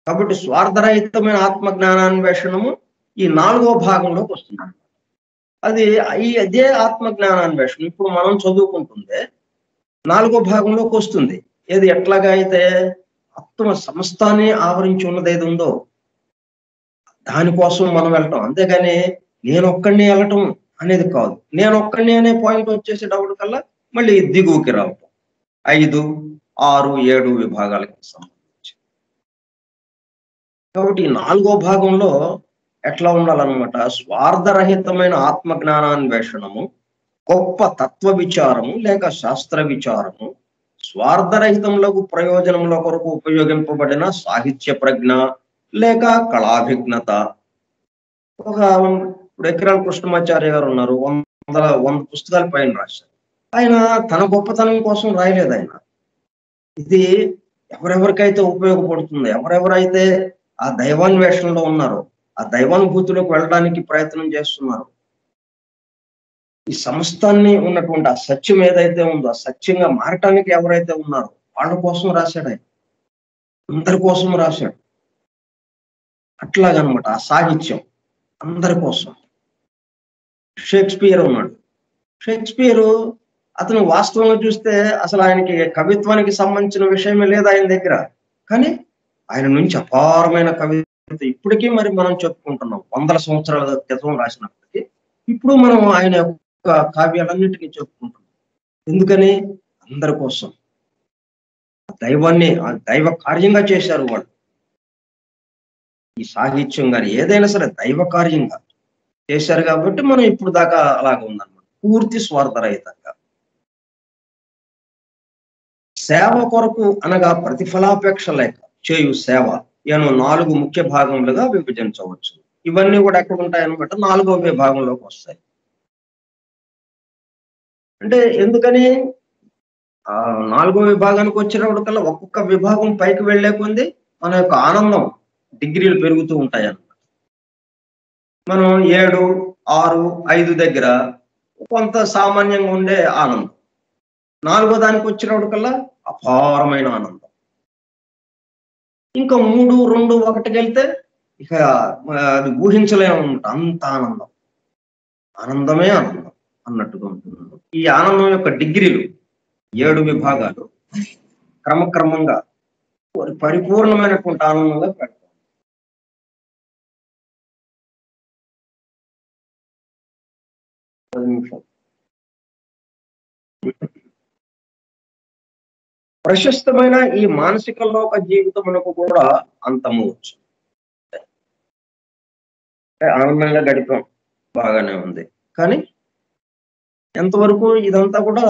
కాబట్టి స్వార్థరహితమైన ఆత్మజ్ఞానాన్వేషణము ఈ 4వ భాగంలోకి వస్తుంది. అది అదే ఆత్మజ్ఞానాన్వేషణ ఇప్పుడు మనం చదువుకుంటుందే 4వ భాగంలోకి వస్తుంది. ఏది ఎట్లాగా అయితే ఆత్మ సమస్తాన్ని ఆవరించి ఉన్నది ఏది ఉందో దానికోసం మనం వెళ్ళటం, అంతేగాని నేనొక్కడిని వెళ్ళటం అనేది కాదు. నేనొక్కడిని అనే పాయింట్ వచ్చేసేటప్పటికల్లా మళ్ళీ దిగువకి రావటం 5, 6, 7 విభాగాలకి సంబంధించి. కాబట్టి ఈ 4వ భాగంలో ఎట్లా ఉండాలన్నమాట, స్వార్థరహితమైన ఆత్మజ్ఞానాన్వేషణము, గొప్ప తత్వ విచారము లేక శాస్త్ర విచారము, స్వార్థరహితములకు ప్రయోజనముల కొరకు ఉపయోగింపబడిన సాహిత్య ప్రజ్ఞ లేక కళాభిజ్ఞత. ఇప్పుడు ఎకరాల కృష్ణమాచార్య గారు ఉన్నారు, 100 పుస్తకాల పైన రాశారు. ఆయన తన గొప్పతనం కోసం రాయలేదు. ఆయన ఇది ఎవరెవరికైతే ఉపయోగపడుతుందో, ఎవరెవరైతే ఆ దైవాన్వేషణలో ఉన్నారో, ఆ దైవానుభూతిలోకి వెళ్ళడానికి ప్రయత్నం చేస్తున్నారు, ఈ సమస్తాన్ని ఉన్నటువంటి ఆ సత్యం ఏదైతే ఉందో, ఆ సత్యంగా మారటానికి ఎవరైతే ఉన్నారో వాళ్ళ కోసం రాశాడు ఆయన, అందరి కోసం రాశాడు. అట్లాగనమాట ఆ సాహిత్యం అందరి కోసం. షేక్స్పియర్ ఉన్నాడు. షేక్స్పియర్ అతను వాస్తవంగా చూస్తే అసలు ఆయనకి కవిత్వానికి సంబంధించిన విషయమే లేదు ఆయన దగ్గర, కానీ ఆయన నుంచి అపారమైన కవిత్వం ఇప్పటికీ మరి మనం చెప్పుకుంటున్నాం. 100 సంవత్సరాల క్రితం రాసినప్పటికీ ఇప్పుడు మనం ఆయన యొక్క కావ్యాలన్నింటినీ చెప్పుకుంటున్నాం. ఎందుకని? అందరి కోసం. దైవాన్ని ఆ దైవ కార్యంగా చేశారు వాళ్ళు. ఈ సాహిత్యం కానీ ఏదైనా సరే దైవ కార్యంగా చేశారు కాబట్టి మనం ఇప్పుడు దాకా అలాగ ఉందన్నమాట, పూర్తి స్వార్థరహితంగా. సేవ కొరకు అనగా ప్రతిఫలాపేక్ష లేక చేయు సేవ నేను 4 ముఖ్య భాగములుగా విభజించవచ్చు. ఇవన్నీ కూడా ఎక్కడ ఉంటాయన్నమాట, 4వ విభాగంలోకి వస్తాయి. అంటే ఎందుకని 4వ విభాగానికి వచ్చినప్పటికల్లా ఒక్కొక్క విభాగం పైకి వెళ్లే కొంది మన యొక్క ఆనందం డిగ్రీలు పెరుగుతూ ఉంటాయి అన్నమాట. మనం 7, 6, 5 దగ్గర కొంత సామాన్యంగా ఉండే ఆనందం, 4వ దానికి వచ్చినప్పటికల్లా అపారమైన ఆనందం. ఇంకా 3, 2, 1కి వెళ్తే ఇక అది ఊహించలేము అంత ఆనందం. ఆనందమే ఆనందం అన్నట్టుగా ఉంటుంది. ఈ ఆనందం యొక్క డిగ్రీలు 7 విభాగాలు క్రమక్రమంగా పరిపూర్ణమైనటువంటి ఆనందంగా పెడతాం. ప్రశస్తమైన ఈ మానసిక లోక జీవితమునకు కూడా అంతము వచ్చు. ఆనందంగా గడిపాం, బాగానే ఉంది, కానీ ఎంతవరకు ఇదంతా కూడా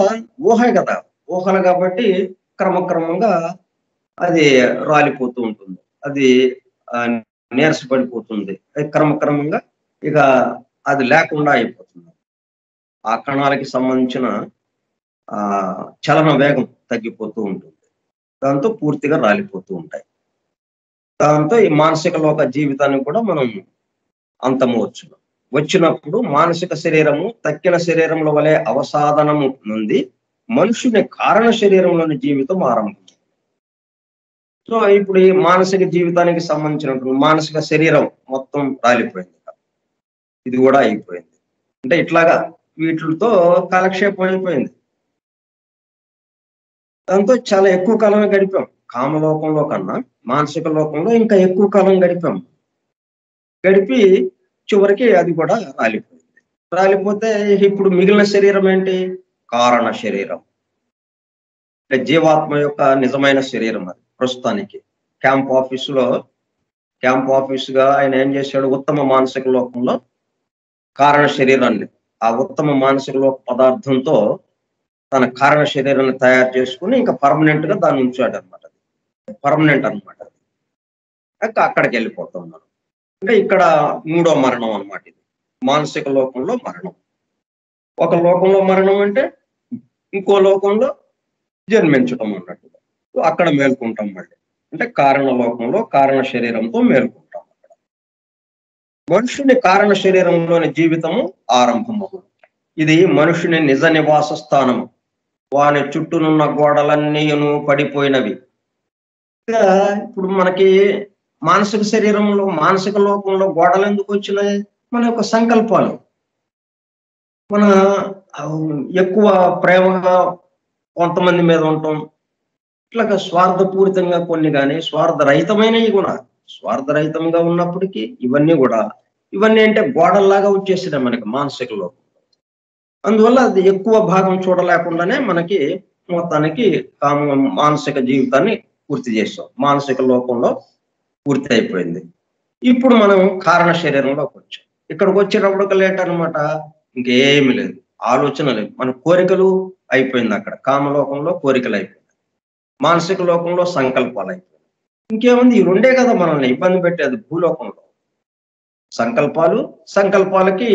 ఊహే కదా, ఊహలు కాబట్టి క్రమక్రమంగా అది రాలిపోతూ ఉంటుంది, అది నీరసపడిపోతుంది, క్రమక్రమంగా ఇక అది లేకుండా అయిపోతుంది. ఆ కణాలకి సంబంధించిన చలన వేగం తగ్గిపోతూ ఉంటుంది, దాంతో పూర్తిగా రాలిపోతూ ఉంటాయి. దాంతో ఈ మానసిక లోక జీవితాన్ని కూడా మనం అంతము వచ్చినప్పుడు మానసిక శరీరము తక్కిన శరీరముల వలె అవసాదనము నుండి మనుషుని కారణ శరీరంలోని జీవితం ఆరంభం. సో ఇప్పుడు ఈ మానసిక జీవితానికి సంబంధించినటువంటి మానసిక శరీరం మొత్తం రాలిపోయింది, ఇది కూడా అయిపోయింది. అంటే ఇట్లాగా వీటితో కాలక్షేపం అయిపోయింది. దాంతో చాలా ఎక్కువ కాలమే గడిపాం. కామలోకంలో కన్నా మానసిక లోకంలో ఇంకా ఎక్కువ కాలం గడిపాం. గడిపి చివరికి అది కూడా రాలిపోయింది. రాలిపోతే ఇప్పుడు మిగిలిన శరీరం ఏంటి? కారణ శరీరం, అంటే జీవాత్మ యొక్క నిజమైన శరీరం. అది ప్రస్తుతానికి క్యాంప్ ఆఫీసుగా ఆయన ఏం చేశాడు, ఉత్తమ మానసిక లోకంలో కారణ శరీరాన్ని ఆ ఉత్తమ మానసిక లోక పదార్థంతో తన కారణ శరీరాన్ని తయారు చేసుకుని ఇంకా పర్మనెంట్ గా దాన్ని ఉంచాడు అనమాట. పర్మనెంట్ అనమాట. అక్కడికి వెళ్ళిపోతాం మనం. అంటే ఇక్కడ మూడో మరణం అనమాట ఇది. మానసిక లోకంలో మరణం. ఒక లోకంలో మరణం అంటే ఇంకో లోకంలో జన్మించటం అన్నట్టుగా. అక్కడ మేల్కొంటాం మళ్ళీ. అంటే కారణ లోకంలో కారణ శరీరంతో మేల్కొంటాం అక్కడ. మనుషుని కారణ శరీరంలోని జీవితము ఆరంభము. ఇది మనుషుని నిజ నివాస స్థానము. వాని చుట్టూనున్న గోడలన్నీను పడిపోయినవి. ఇప్పుడు మనకి మానసిక శరీరంలో మానసిక లోకంలో గోడలు ఎందుకు వచ్చినాయి? మన యొక్క సంకల్పాలు. మన ఎక్కువ ప్రేమగా కొంతమంది మీద ఉంటాం. ఇట్లాగా స్వార్థపూరితంగా కొన్ని కానీ స్వార్థరహితమైనవి కూడా స్వార్థరహితంగా ఉన్నప్పటికీ ఇవన్నీ అంటే గోడల్లాగా వచ్చేసినాయి మనకి మానసిక లోకం. అందువల్ల అది ఎక్కువ భాగం చూడలేకుండానే మనకి మొత్తానికి మానసిక జీవితాన్ని పూర్తి చేస్తాం. మానసిక లోకంలో పూర్తి అయిపోయింది. ఇప్పుడు మనం కారణ శరీరంలోకి వచ్చాం. ఇక్కడికి వచ్చేటప్పుడు లేటనమాట. ఇంకేమి లేదు, ఆలోచన లేదు. మన కోరికలు అయిపోయింది. అక్కడ కామలోకంలో కోరికలు అయిపోయింది, మానసిక లోకంలో సంకల్పాలు అయిపోయింది. ఇంకేముంది? ఈ రెండే కదా మనల్ని ఇబ్బంది పెట్టేది భూలోకంలో. సంకల్పాలకి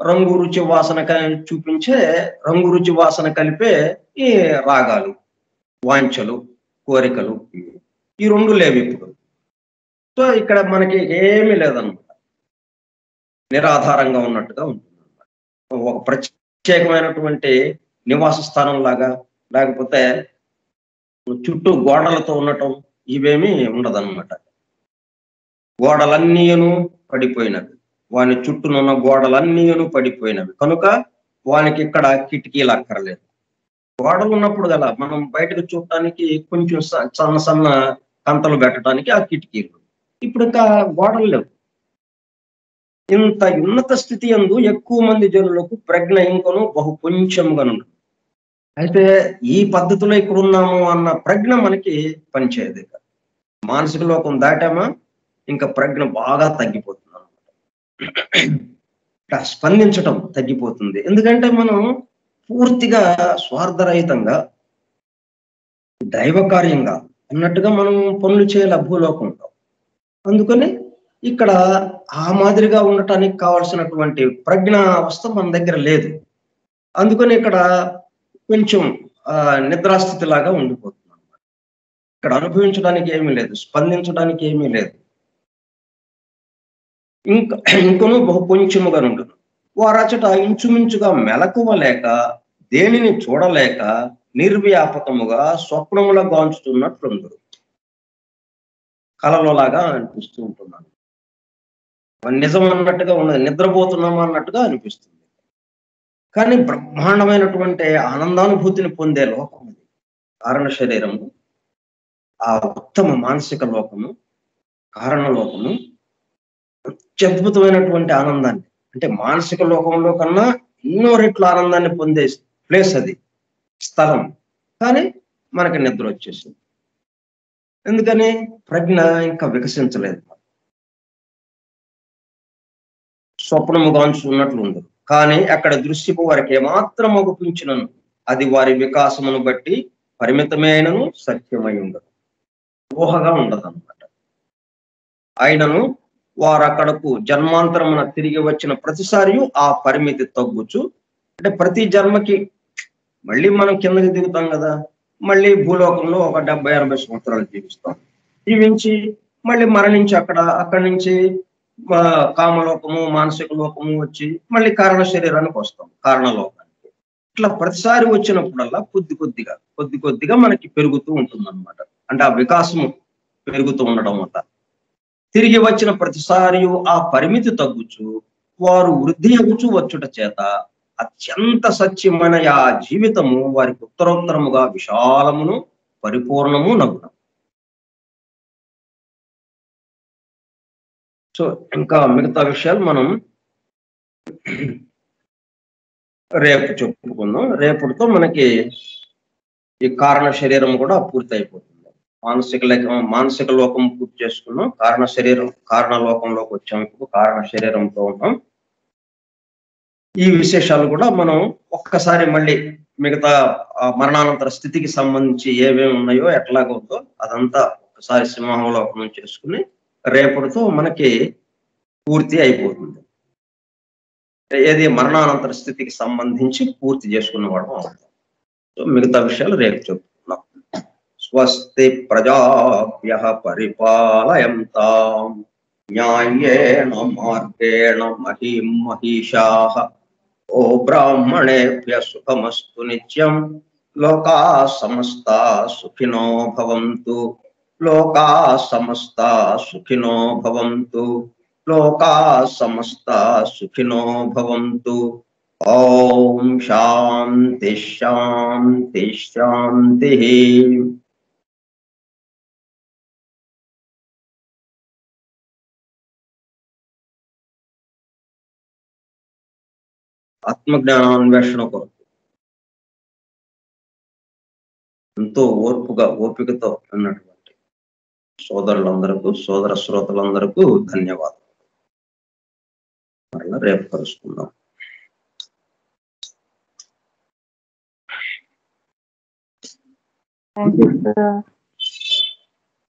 రంగు రుచి వాసన చూపించే రంగు రుచి వాసన కలిపే ఈ రాగాలు, వాంఛలు, కోరికలు, ఈ రెండు లేవు ఇప్పుడు. సో ఇక్కడ మనకి ఏమీ లేదన్నమాట. నిరాధారంగా ఉన్నట్టుగా ఉంటుంది అన్నమాట. ఒక ప్రత్యేకమైనటువంటి నివాస స్థానం లాగా, లేకపోతే చుట్టూ గోడలతో ఉండటం, ఇవేమీ ఉండదన్నమాట. గోడలన్నీను పడిపోయినవి, వాని చుట్టూనున్న గోడలన్నీను పడిపోయినవి కనుక వానికి ఇక్కడ కిటికీలు అక్కర్లేదు. గోడలు ఉన్నప్పుడు గల మనం బయటకు చూడటానికి కొంచెం సన్న కంతలు పెట్టడానికి ఆ కిటికీలు. ఇప్పుడు ఇంకా గోడలు లేవు. ఇంత ఉన్నత స్థితి యందు ఎక్కువ మంది జనులకు ప్రజ్ఞ ఇంకను బహు కొంచెంగా ఉంటుంది. అయితే ఈ పద్ధతిలో ఇక్కడ ఉన్నాము అన్న ప్రజ్ఞ మనకి పనిచేయదు. మానసిక లోకం దాటామా ఇంకా ప్రజ్ఞ బాగా తగ్గిపోతుంది అన్నమాట. స్పందించటం తగ్గిపోతుంది. ఎందుకంటే మనం పూర్తిగా స్వార్థరహితంగా దైవ కార్యంగా అన్నట్టుగా మనం పనులు చేయాలి భూలోకంలో. అందుకని ఇక్కడ ఆ మాదిరిగా ఉండటానికి కావాల్సినటువంటి ప్రజ్ఞా అవస్థ మన దగ్గర లేదు. అందుకని ఇక్కడ కొంచెం నిద్రాస్థితి లాగా ఉండిపోతుంది అన్నమాట. ఇక్కడ అనుభవించడానికి ఏమీ లేదు, స్పందించడానికి ఏమీ లేదు. ఇంకను బహు కొంచెముగా ఉంటుంది. వారచట ఇంచుమించుగా మెలకువలేక, దేనిని చూడలేక నిర్వ్యాపకముగా స్వప్నముల గాంచుతున్నట్లుందరు. కలలోలాగా అనిపిస్తూ ఉంటున్నాను. నిజం అన్నట్టుగా ఉన్నది, నిద్రపోతున్నామా అన్నట్టుగా అనిపిస్తుంది. కానీ బ్రహ్మాండమైనటువంటి ఆనందానుభూతిని పొందే లోకం అది కారణ శరీరము. ఆ ఉత్తమ మానసిక లోకము, కారణ లోకము అత్యద్భుతమైనటువంటి ఆనందాన్ని, అంటే మానసిక లోకంలో కన్నా ఎన్నో రెట్ల ఆనందాన్ని పొందే ప్లేస్ అది, స్థలం. కానీ మనకి నిద్ర వచ్చేసింది. ఎందుకని? ప్రజ్ఞ ఇంకా వికసించలేదు. స్వప్నము గాంచున్నట్లు ఉంది. కానీ అక్కడ దృశ్యపు వారికి ఏమాత్రం అగుపించినను అది వారి వికాసమును బట్టి పరిమితమైనను సత్యమై ఉండదు, ఊహగా ఉండదన్నమాట. ఆయనను వారు అక్కడకు జన్మాంతరమున తిరిగి వచ్చిన ప్రతిసారి ఆ పరిమితి తగ్గుచు, అంటే ప్రతి జన్మకి మళ్ళీ మనం కిందకి దిగుతాం కదా, మళ్ళీ భూలోకంలో ఒక 70-80 సంవత్సరాలు జీవిస్తాం. జీవించి మళ్ళీ మరణించి అక్కడి నుంచి కామలోకము, మానసిక లోకము వచ్చి మళ్ళీ కారణ శరీరానికి వస్తాం, కారణలోకానికి. ఇట్లా ప్రతిసారి వచ్చినప్పుడల్లా కొద్ది కొద్దిగా మనకి పెరుగుతూ ఉంటుంది అన్నమాట. అంటే ఆ వికాసము పెరుగుతూ ఉండడం వల్ల తిరిగి వచ్చిన ప్రతిసారి ఆ పరిమితి తగ్గుచు వారు వృద్ధి అగుచు వచ్చుట చేత అత్యంత సత్యమైన ఆ జీవితము వారికి ఉత్తరోత్తరముగా విశాలమును పరిపూర్ణము నగును. సో ఇంకా మిగతా విషయాలు మనం రేపు చెప్పుకుందాం. రేపుతో మనకి ఈ కారణ శరీరం కూడా పూర్తి అయిపోతుంది. మానసిక లోకం పూర్తి చేసుకున్నాం, కారణ లోకంలోకి వచ్చాం. ఇప్పుడు కారణ శరీరంతో ఉన్నాం. ఈ విశేషాలు కూడా మనం ఒక్కసారి మళ్ళీ మిగతా మరణానంతర స్థితికి సంబంధించి ఏమేమి ఉన్నాయో ఎట్లాగ ఉందో అదంతా ఒకసారి సింహావలోకనం చేసుకుని రేపటితో మనకి పూర్తి అయిపోతుంది. ఏది మరణానంతర స్థితికి సంబంధించి పూర్తి చేసుకున్నవాడు అవుతాం. సో మిగతా విషయాలు రేపు చెప్తున్నాం. స్వస్తి ప్రజాభ్యః పరిపాలయంతాం న్యాయేన మార్గేణ మహీం మహిషాః ఓ బ్రాహ్మణేభ్యః సుఖమస్తు నిత్యం లోకాః సమస్తాః సుఖినో భవంతు లోకాః సమస్తాః సుఖినో భవంతు లోకాః సమస్తాః సుఖినో భవంతు. ఓం శాంతి శాంతి శాంతి. ఆత్మజ్ఞానాన్వేషణ కొరకు ఎంతో ఓపికతో ఉన్నటువంటి సోదరులందరకు, సోదర శ్రోతలందరకు ధన్యవాదాలు. మరలా రేపు కలుసుకుందాం. Thank you, sir.